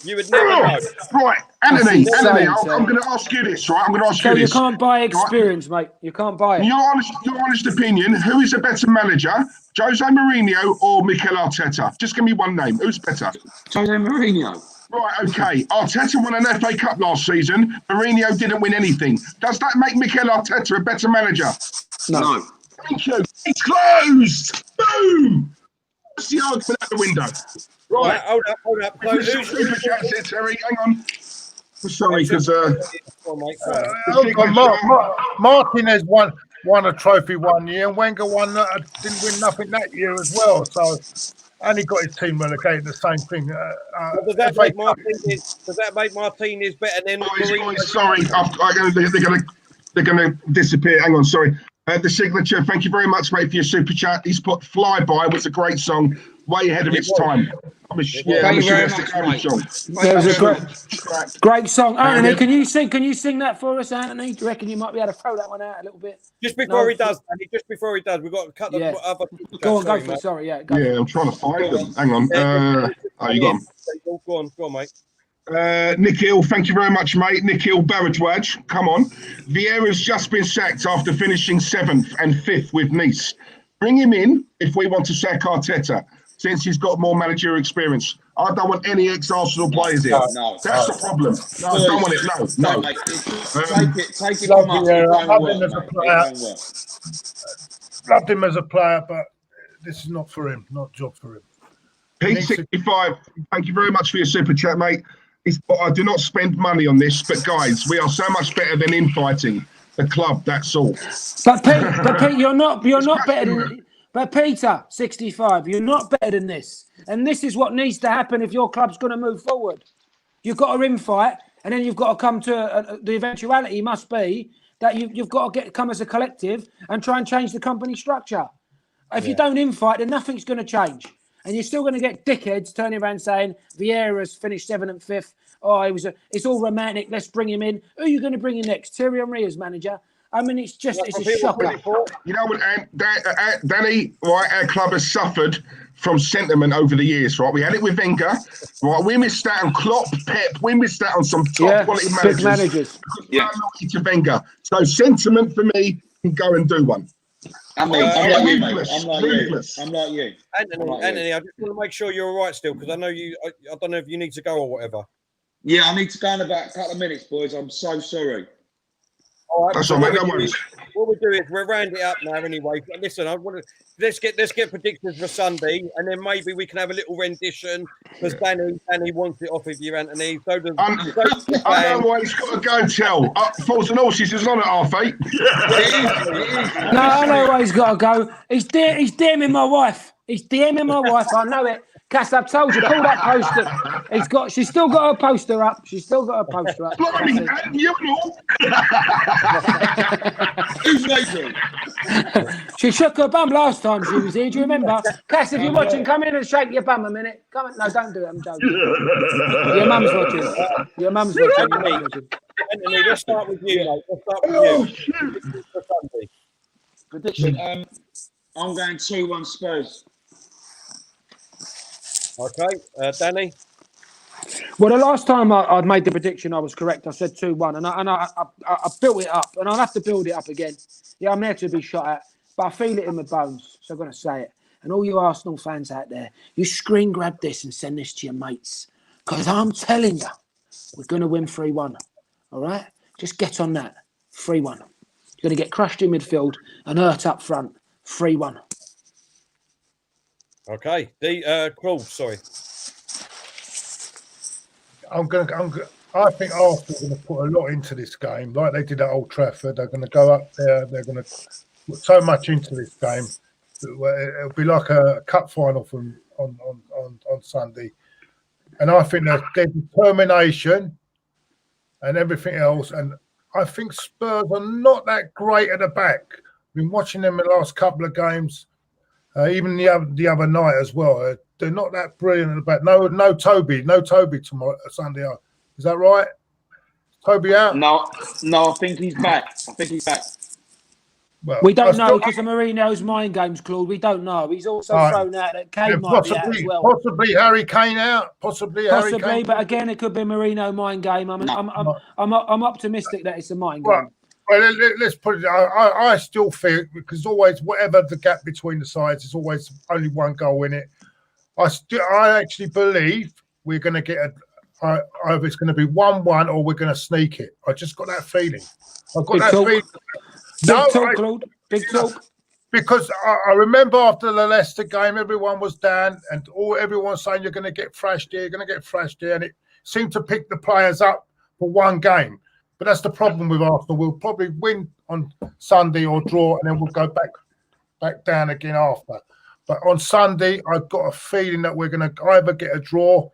You would never know. Right, Antony, I'm going to ask you this, right? I'm going to ask you this. You can't buy experience, mate. You can't buy it. Your honest opinion, who is a better manager, Jose Mourinho or Mikel Arteta? Just give me one name. Who's better? Jose Mourinho. Right, okay. Arteta won an FA Cup last season. Mourinho didn't win anything. Does that make Mikel Arteta a better manager? No. Thank you. It's closed. Boom. That's the argument out the window. Right. Hold up. So super chat here, Terry. Hang on. Sorry, because Martinez won a trophy 1 year, and Wenger didn't win nothing that year as well. So, and he got his team relegated. The same thing. Does that make Martinez better than? Sorry, they're going to disappear. Hang on, sorry. The signature. Thank you very much, mate, for your super chat. He's put "Flyby" was a great song, way ahead of its time. It was a great song. Antony, can you sing that for us, Antony? Do you reckon you might be able to throw that one out a little bit? Just before he does, we've got to cut the other. Go on, for it. Sorry, I'm trying to find them. Hang on. You got them. Go on, mate. Nikhil, thank you very much, mate. Nikhil Baradwaj, come on. Vieira's just been sacked after finishing 7th and 5th with Nice. Bring him in if we want to sack Arteta, since he's got more managerial experience. I don't want any ex-Arsenal players here. No, that's the problem. No, I don't want it. No. Mate, take it from us. Loved him as a player. Loved him as a player, but this is not for him. Not a job for him. Pete65, thank you very much for your super chat, mate. I do not spend money on this, but guys, we are so much better than infighting the club. That's all. But Pete, you're not better than. But Peter, 65, you're not better than this. And this is what needs to happen if your club's going to move forward. You've got to infight, and then you've got to come to the eventuality must be that you've got to come as a collective and try and change the company structure. If you don't infight, then nothing's going to change. And you're still going to get dickheads turning around saying Vieira's finished 7th and 5th. Oh, it's all romantic. Let's bring him in. Who are you going to bring in next? Thierry Henry as manager? I mean, it's a shocker. You know what, Danny, right, our club has suffered from sentiment over the years, right? We had it with Wenger, right? We missed out on Klopp, Pep. We missed out on some top quality managers. Yeah. To Wenger. So sentiment for me can go and do one. I'm like you, mate. I'm like you. Antony, I just want to make sure you're all right still, because I know you. I don't know if you need to go or whatever. Yeah, I need to go in about a couple of minutes, boys. I'm so sorry. All right, that's all right. No worries. What we do is we'll round it up now anyway. But listen, I want to let's get predictions for Sunday, and then maybe we can have a little rendition because Danny wants it off of you, Antony. So does I know why he's got to go and tell. Falls and Horses is on at 8:30. No, I know why he's got to go. He's DMing my wife. I know it. Cass, I've told you, pull that poster. She's still got her poster up. Blimey, you know. Who's waiting? She shook her bum last time she was here. Do you remember? Cass, if you're watching, come in and shake your bum a minute. Come on. No, don't do it. I'm joking. Your mum's watching. Antony, let's start with you, mate. Let's start with you. For Sunday. Prediction. I'm going 2-1 Spurs. Okay, Danny. Well, the last time I'd made the prediction, I was correct. I said 2-1, and I built it up, and I'll have to build it up again. Yeah, I'm there to be shot at. but I feel it in my bones, so I'm going to say it. And all you Arsenal fans out there, you screen grab this and send this to your mates. Because I'm telling you, we're going to win 3-1. All right? Just get on that. 3-1. You're going to get crushed in midfield and hurt up front. 3-1. Okay. Claude, sorry. I think Arsenal are going to put a lot into this game, like they did at Old Trafford. They're going to go up there. They're going to put so much into this game. It'll be like a cup final on Sunday. And I think there's determination and everything else. And I think Spurs are not that great at the back. I've been watching them in the last couple of games, even the other night as well. They're not that brilliant at the back. No Toby tomorrow Sunday. Is that right? Toby out? No, I think he's back. Well, we don't know because of Mourinho's mind games, Claude. We don't know. He's also thrown out that Kane might be out as well. Possibly Harry Kane out. Possibly, but again, it could be Mourinho mind game. I'm optimistic that it's a mind game. Well, let's put it. I still feel, because always whatever the gap between the sides, there's always only one goal in it. I actually believe we're going to get either it's going to be 1-1 or we're going to sneak it. I just got that feeling. I've got that feeling. Claude. Big talk. Because I remember after the Leicester game, everyone was down and everyone was saying you're going to get thrashed here, and it seemed to pick the players up for one game. But that's the problem with Arsenal. We'll probably win on Sunday or draw, and then we'll go back down again after. But on Sunday, I've got a feeling that we're going to either get a draw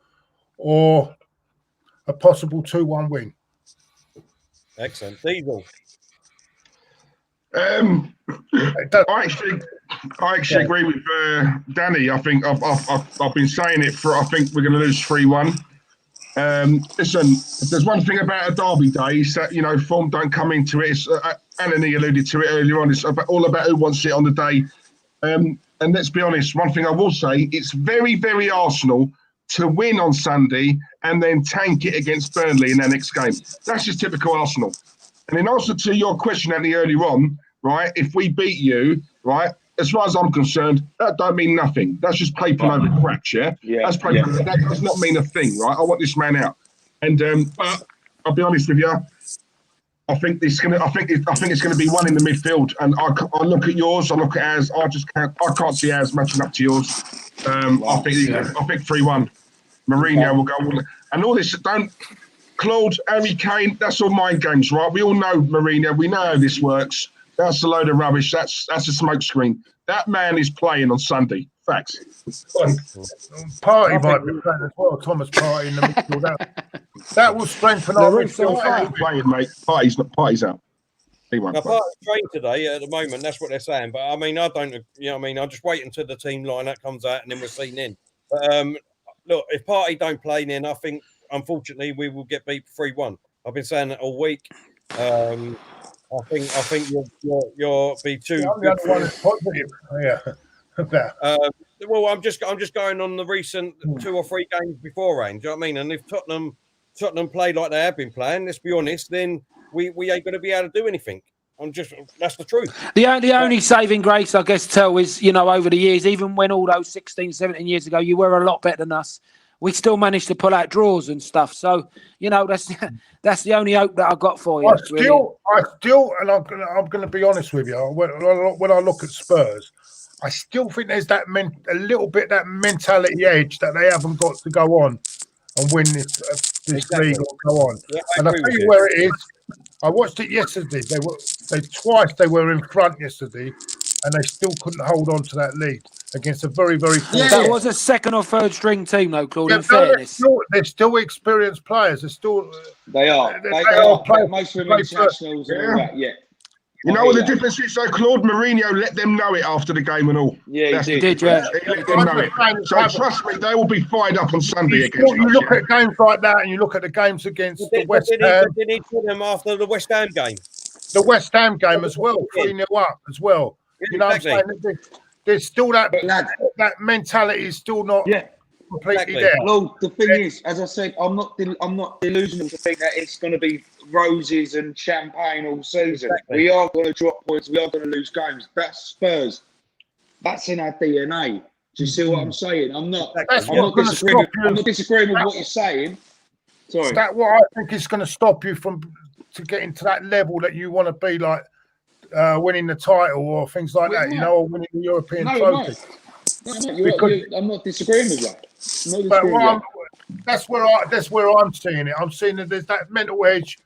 or a possible 2-1 win. Excellent. Diesel. I actually agree with Danny. I think I've been saying it for. I think we're going to lose 3-1. Listen, if there's one thing about a derby day, is that form don't come into it. Antony alluded to it earlier on. It's all about who wants it on the day. And let's be honest. One thing I will say, it's very, very Arsenal to win on Sunday and then tank it against Burnley in their next game. That's just typical Arsenal. And in answer to your question, Andy, earlier on, right, if we beat you, right, as far as I'm concerned, that don't mean nothing. That's just paper over cracks, yeah? That's paper. Yeah. That does not mean a thing, right? I want this man out. And but I'll be honest with you, I think it's gonna be one in the midfield. And I look at yours, I look at ours, I can't see ours matching up to yours. I think 3-1. Mourinho will go, and all this Claude, Harry Kane, that's all mind games, right? We all know Mourinho. We know how this works. That's a load of rubbish. That's a smoke screen. That man is playing on Sunday. Facts. Partey might be playing as well. Thomas Partey in the midfield. That will strengthen our midfield. Playing, mate. Partey's out. He won't play. Partey's trained today at the moment. That's what they're saying. But I mean, I don't. I'll just wait until the team lineup comes out and then we're seen in. But look, if Partey don't play in, I think, unfortunately, we will get beat 3-1. I've been saying that all week. I think you'll be too. The other one is positive. Yeah. Well, I'm just going on the recent 2 or 3 games beforehand. Do you know what I mean? And if Tottenham play like they have been playing, let's be honest, then we ain't going to be able to do anything. That's the truth. The only saving grace, I guess, Tel, is over the years, even when all those 16, 17 years ago, you were a lot better than us. We still managed to pull out draws and stuff. So, that's the only hope that I got for you. I still, and I'm going to be honest with you. When I look at Spurs, I still think there's that a little bit that mentality edge that they haven't got to go on and win this league or go on. Yeah, and I tell you where it is. I watched it yesterday. They were in front yesterday, and they still couldn't hold on to that lead against a very, very full team. That was a second or third string team, though, Claude. In fairness, they're still experienced players. They are. They are. Most of them internationals. Yeah. You know what the difference is, though, Claude? Mourinho let them know it after the game and all. Yeah, he did. Yeah. He let them know it. So trust me, they will be fired up on Sunday against us. You look at games like that, and you look at the games against the West Ham. Did he put them after the West Ham game? The West Ham game as well, 3-0 up as well. Yeah, you know what I'm saying? There's still that mentality is still not. Yeah. completely Exactly. there. Well, the thing is, as I said, I'm not delusional to think that it's going to be roses and champagne all season. Exactly. We are going to drop points. We are going to lose games. That's Spurs. That's in our DNA. Do you see what I'm saying? I'm not disagreeing with what you're saying. Sorry. Is that what I think is going to stop you from to getting to that level that you want to be, like winning the title or things like that? You know, or winning the European trophy. I'm not disagreeing with that. That's where I'm seeing it. I'm seeing that there's that mental edge.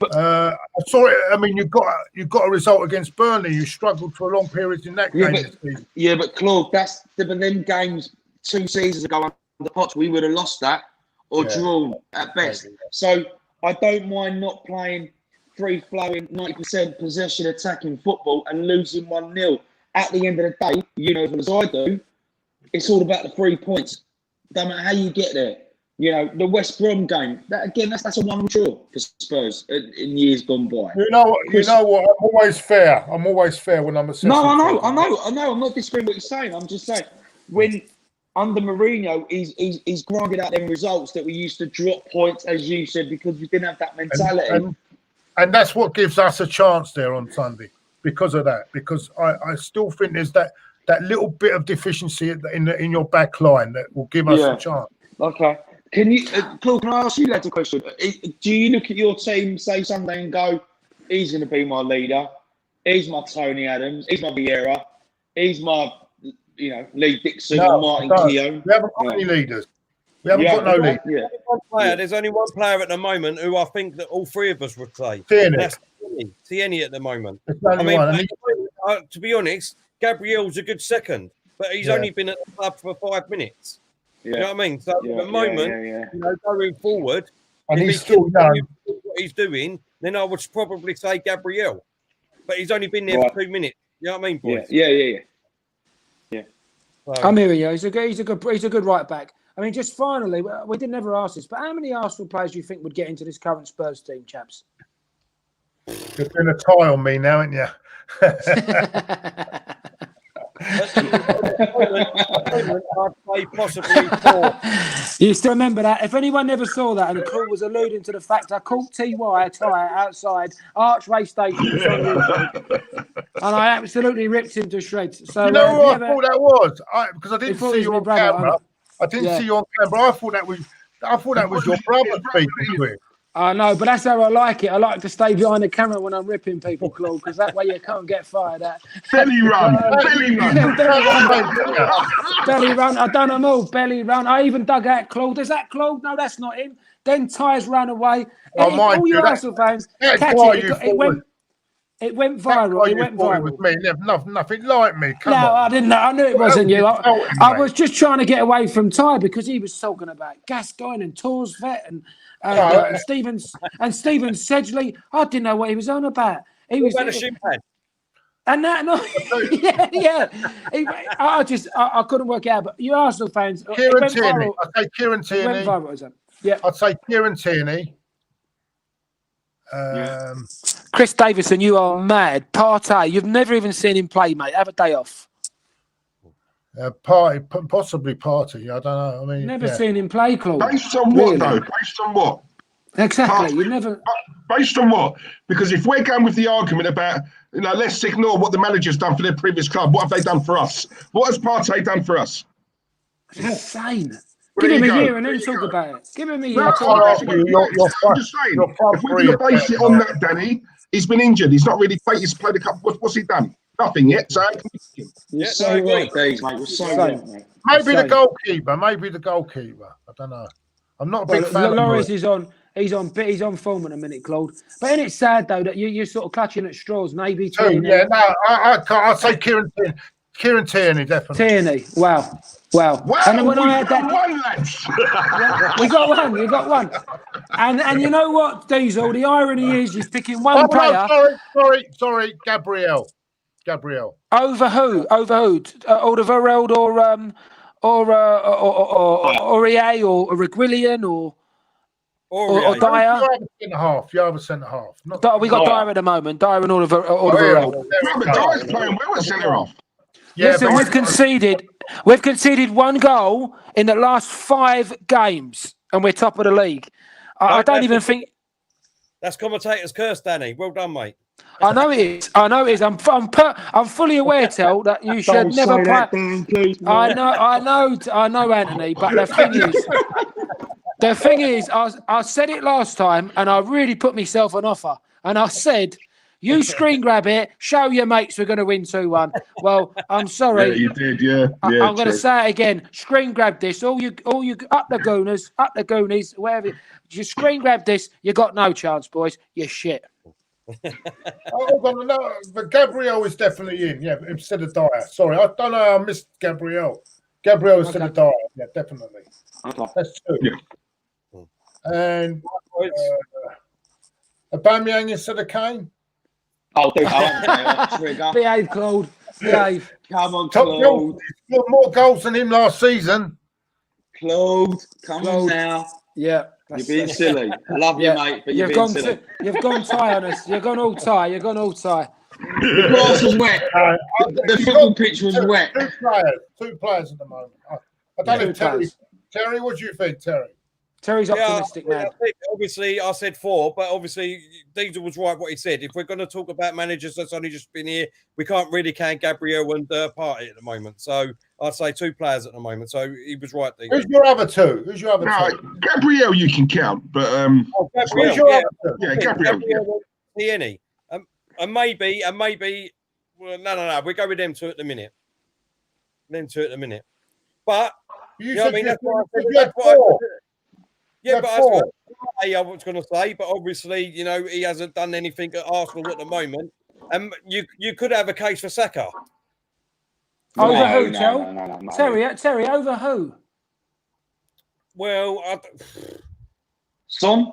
I saw it. I mean, you got a result against Burnley. You struggled for a long period in that game this season. Yeah, but Claude, but them games 2 seasons ago under Potts, we would have lost that or drawn at best. So I don't mind not playing free-flowing 90% possession attacking football and losing 1-0. At the end of the day, you know as well as I do, it's all about the 3 points. Don't matter how you get there. You know, the West Brom game, that's a one draw for Spurs in years gone by. You know what? I'm always fair. I'm always fair when I'm assessing. No, I know. I'm not disagreeing what you're saying. I'm just saying, when under Mourinho, he's grinded out them results that we used to drop points, as you said, because we didn't have that mentality. And that's what gives us a chance there on Sunday because of that. Because I still think there's that little bit of deficiency in your back line that will give us a chance. Okay. Can you, Claude, can I ask you that question? Do you look at your team, say Sunday, and go, he's going to be my leader, he's my Tony Adams, he's my Vieira, he's my, Lee Dixon and Martin Keown? We haven't got any leaders. We haven't got no leaders. Yeah. There's only one player at the moment who I think that all three of us would say. That's Tierney at the moment. I mean, to be honest, Gabriel's a good second, but he's only been at the club for 5 minutes. You know what I mean? So at the moment, going forward, and if he's still young. What he's doing, then I would probably say Gabriel. But he's only been there for 2 minutes. You know what I mean, boys? Yeah. So, I'm hearing you. He's a good right back. I mean, just finally, we didn't ever ask this, but how many Arsenal players do you think would get into this current Spurs team, chaps? You're doing a tie on me now, aren't you? I'd say possibly 4. You still remember that? If anyone never saw that, and the call was alluding to the fact I called TY a tie outside Archway Station, and I absolutely ripped him to shreds. So you know what I thought that was? Because I didn't see you on camera. I didn't see you on camera. I thought that was your brother speaking to him. I know, but that's how I like it. I like to stay behind the camera when I'm ripping people, Claude, because that way you can't get fired at. Belly run. Belly run. Belly run. I done them all. Belly run. I even dug out Claude. Is that Claude? No, that's not him. Then Ty's ran away. All you Arsenal fans, catch it. It went viral. It went viral. With me. Nothing like me. Come on. I didn't know. I knew it wasn't you. I was just trying to get away from Ty because he was talking about Gascoigne and Torres Vet and Stephen Sedgley. I didn't know what he was on about. He was about a champagne. And that, no, yeah. I couldn't work it out. But you Arsenal fans, Kieran Tierney. I'd say Kieran Tierney. I'd say Kieran Tierney. Chris Davison, you are mad. Partey, you've never even seen him play, mate. Have a day off. Possibly Partey. I don't know. I mean, never seen him play, Claude. Based on what, though? Based on what? Exactly. You never. Based on what? Because if we're going with the argument about, let's ignore what the manager's done for their previous club. What have they done for us? What has Partey done for us? It's insane. Give him a year and then talk about it. Give him a year. I'm just saying, if we're going to base it on that, Danny, he's been injured. He's not really played. He's played a couple. What's he done? Nothing yet. So you're so right, Dave, mate. We're so right, mate. Maybe the goalkeeper. I don't know. I'm not a big fan. Loris is on. He's on form in a minute, Claude. But isn't it sad though that you're sort of clutching at straws? Maybe Tierney. Yeah, no, I'd say Kieran Tierney, definitely. Tierney, wow. And when I had that, we got one. And you know what, Diesel? The irony is, you're picking one player. Sorry, Gabriel. Over who? Alderweireld or EA or Reguilon or Dyer. You have a centre half. We got Dyer at the moment. Dyer and Alderweireld. Dyer's playing well at centre half. Yeah, listen, we've conceded. We've conceded 1 goal in the last 5 games, and we're top of the league. I don't even think that's commentator's curse, Danny. Well done, mate. I know it is. I know it is. I'm fully aware, Tell, that you should never play. I know, Anthony. But the thing is, I said it last time, and I really put myself an offer, and I said, you screen grab it, show your mates we're going to win 2-1. Well, I'm sorry. Yeah, you did, yeah. I'm going to say it again. Screen grab this. All you up the Gooners, wherever. You screen grab this, you got no chance, boys. You're shit. But Gabriel is definitely in, yeah, instead of Dyer. Sorry, I don't know how I missed Gabriel. Gabriel instead of Dyer, yeah, definitely. That's 2. Yeah. And Aubameyang instead of Kane. Oh, Behave, Claude. Behave. Come on, Claude. Claude. He's got more goals than him last season. Claude, come on now. Yeah. You're being silly. I love you, mate, but you're being silly. You've gone tie on us. You've gone all tie. The grass was wet. The football pitch was wet. 2 players at the moment. I don't know, Terry, what do you think, Terry? Terry's optimistic, man. Obviously, I said 4, but obviously, Diesel was right what he said. If we're going to talk about managers that's only just been here, we can't really count Gabriel and Partey at the moment. So I'd say 2 players at the moment. So he was right, Diesel. Who's your other 2? Who's your other 2? Gabriel you can count, but Gabriel, Gabriel. Any. And maybe. Well, no. We go with them 2 at the minute. But you know what I mean? That's what yeah, but that's what I was going to say. But obviously, you know, he hasn't done anything at Arsenal at the moment. And you could have a case for Saka. Over who, Tel? Terry, over who? Well, Son?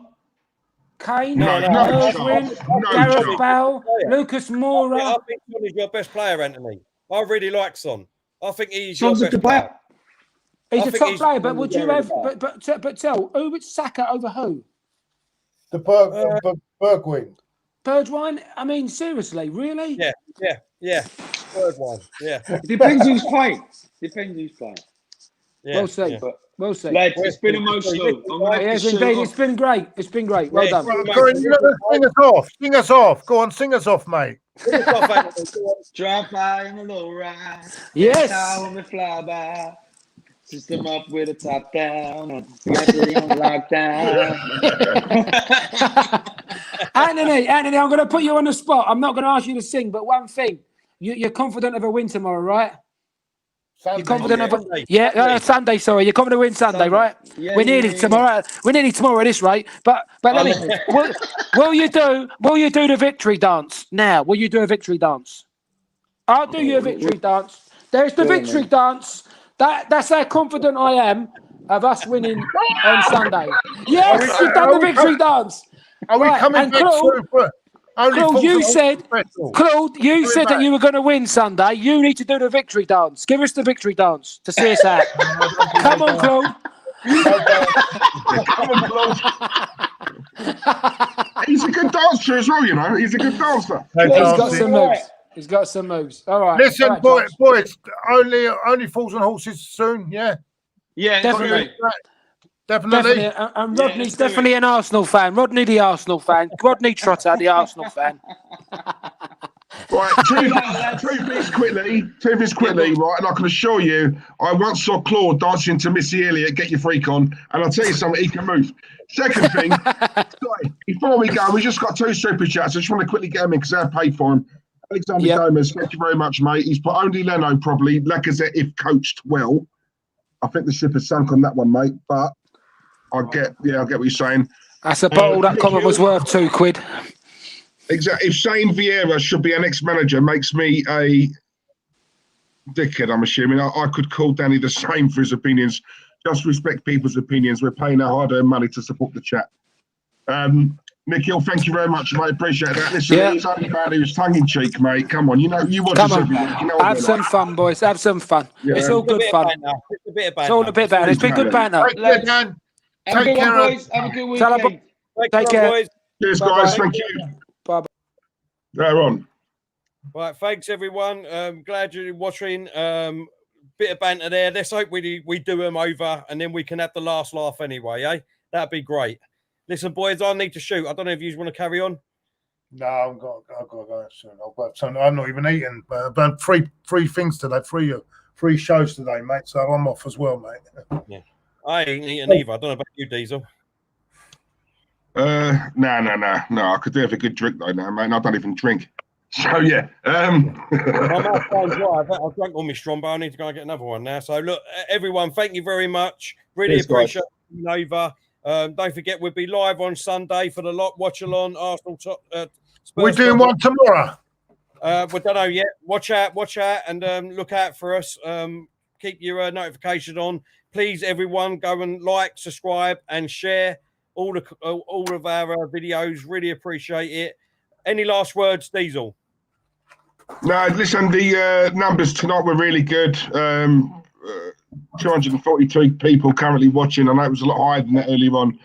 Kane? No, Gareth Bale? Lucas Moura? I think Son is your best player, Antony. I really like Son. I think he's Son's your a good best player. He's a top player, but would you have? But Tell, who would Saka over who? The Bergwijn. Bergwijn? I mean, seriously, really? Yeah. Third one, yeah. Depends who's playing. Yeah, We'll see. yeah. We'll see. Lads, it's been emotional. Yes, indeed. It's been great. Well done. Sing us off. Go on, sing us off, mate. Drive by on a low ride. Yes. When we fly by. System up with a top down. And gradually on lockdown. Anthony, I'm going to put you on the spot. I'm not going to ask you to sing, but one thing. You're confident of a win tomorrow, right? Sunday, You're confident of Sunday. Sorry, you're confident to win Sunday, right? Yeah, we're nearly tomorrow. We're nearly tomorrow at this rate. But let me. Will you do the victory dance now? Will you do a victory dance? I'll do you a victory dance. There's the victory dance. That's how confident I am of us winning on Sunday. Yes, you've done the victory dance. Are we coming back to? Claude, you said that you were going to win Sunday. You need to do the victory dance. Give us the victory dance to see us out. Come on, Claude. Come on, Claude. He's a good dancer as well, you know. He's a good dancer. He's got some moves. All right. Listen, boys, only fools and horses soon, yeah? Yeah, Definitely. And Rodney's definitely an Arsenal fan. Rodney, the Arsenal fan. Rodney Trotter, the Arsenal fan. Right, two things quickly, right? And I can assure you, I once saw Claude dancing to Missy Elliott, Get Your Freak On, and I'll tell you something, he can move. Second thing, sorry, before we go, we just got 2 super chats. I just want to quickly get them in because I paid for them. Alexandre Gomez, thank you very much, mate. He's put only Leno, probably. Lacazette, if coached well. I think the ship has sunk on that one, mate, but I get what you're saying. That's a bottle. That comment was worth £2. Exactly. If Shane Vieira should be an ex-manager, makes me a dickhead, I'm assuming. I could call Danny the same for his opinions. Just respect people's opinions. We're paying our hard-earned money to support the chat. Nikhil, thank you very much, mate. Appreciate that. Listen, it's only bad. It was tongue-in-cheek, mate. Come on, you watch this every week. You know have some fun, boys. Have some fun. Yeah. It's all good fun. It's all a bit banter. It's been good banter. Take care, boys. Have a good weekend. Take care, boys. Cheers, guys. Thank you. Bye. They're on. Right, thanks everyone. Glad you're watching. bit of banter there. Let's hope we do them over, and then we can have the last laugh anyway, eh? That'd be great. Listen, boys, I need to shoot. I don't know if you want to carry on. No, I've got to go soon. I'm not even eating. I've done three things today, three shows today, mate. So I'm off as well, mate. Yeah, I ain't eating either. I don't know about you, Diesel. No. I could do have a good drink though, now, mate. I don't even drink. So yeah. I'm I've drunk all my strong, but I need to go and get another one now. So look, everyone, thank you very much. Really appreciate you over. Don't forget, we'll be live on Sunday for the lot. Watch along Arsenal. Spurs. We're doing one tomorrow. We don't know yet. Watch out, and look out for us. Keep your notifications on. Please, everyone, go and like, subscribe, and share all of our videos. Really appreciate it. Any last words, Diesel? No, listen, the numbers tonight were really good. 242 people currently watching. I know it was a lot higher than that earlier on.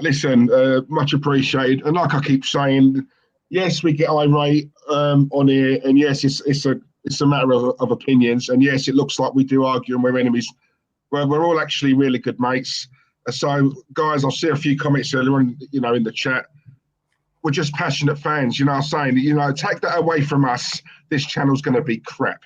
Listen, much appreciated. And like I keep saying, yes, we get irate on here, and yes, it's a matter of opinions. And yes, it looks like we do argue and we're enemies. Well, we're all actually really good mates. So, guys, I'll see a few comments earlier on, in the chat. We're just passionate fans, I'm saying. Take that away from us. This channel's going to be crap.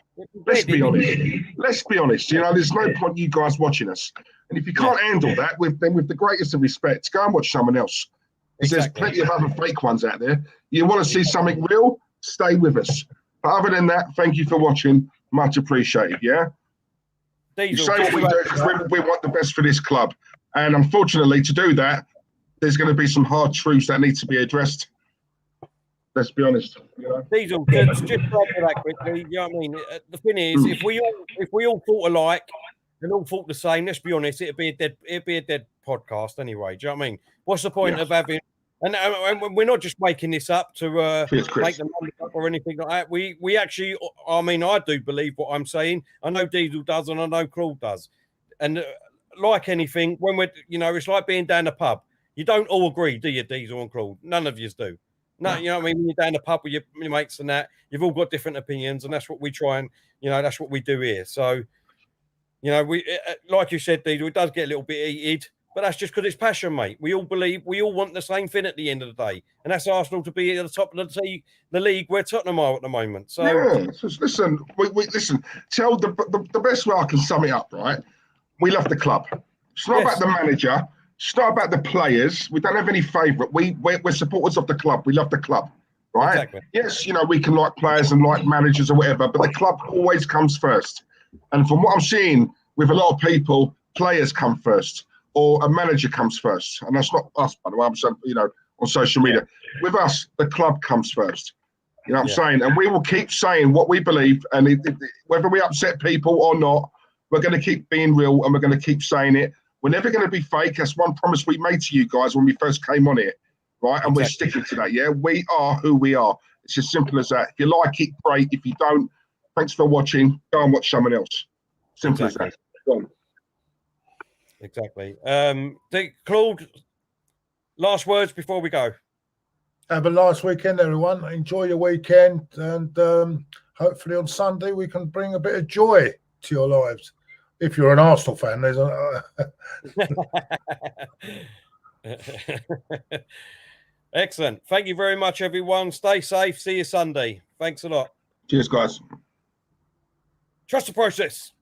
Let's be honest. There's no point you guys watching us. And if you can't handle that, with the greatest of respect, go and watch someone else. Because there's plenty of other fake ones out there. You want to see something real? Stay with us. But other than that, thank you for watching. Much appreciated, yeah? You say what we do because we want the best for this club. And unfortunately, to do that, there's going to be some hard truths that need to be addressed. Let's be honest. Diesel, just to that quickly. You know what I mean? The thing is, if we all thought alike and all thought the same, let's be honest, it'd be a dead podcast anyway. Do you know what I mean? What's the point of having? And we're not just making this up to make them up or anything like that. We actually, I do believe what I'm saying. I know Diesel does, and I know Claude does. And like anything, when we're, it's like being down the pub. You don't all agree, do you, Diesel and Claude? None of you do. No, you know what I mean? When you're down the pub with your mates and that, you've all got different opinions, and that's what we try and, that's what we do here. So, we, like you said, Diesel, it does get a little bit heated, but that's just because it's passion, mate. We all want the same thing at the end of the day, and that's Arsenal to be at the top of the league where Tottenham are at the moment. So, listen, listen. Tell the best way I can sum it up, right? We love the club. It's not about the manager. It's not about the players. We don't have any favourite. We're supporters of the club. We love the club, right? Exactly. Yes, we can like players and like managers or whatever, but the club always comes first. And from what I'm seeing with a lot of people, players come first or a manager comes first. And that's not us, by the way. I'm saying, on social media. With us, the club comes first. You know what I'm saying? And we will keep saying what we believe. And whether we upset people or not, we're going to keep being real and we're going to keep saying it. We're never going to be fake. That's one promise we made to you guys when we first came on here, right? And we're sticking to that, yeah? We are who we are. It's as simple as that. If you like it, great. If you don't, thanks for watching. Go and watch someone else. Simple as that. Go on. Exactly. Claude, last words before we go. Have a nice weekend, everyone. Enjoy your weekend. And hopefully on Sunday we can bring a bit of joy to your lives. If you're an Arsenal fan, there's Excellent. Thank you very much, everyone. Stay safe. See you Sunday. Thanks a lot. Cheers, guys. Trust the process.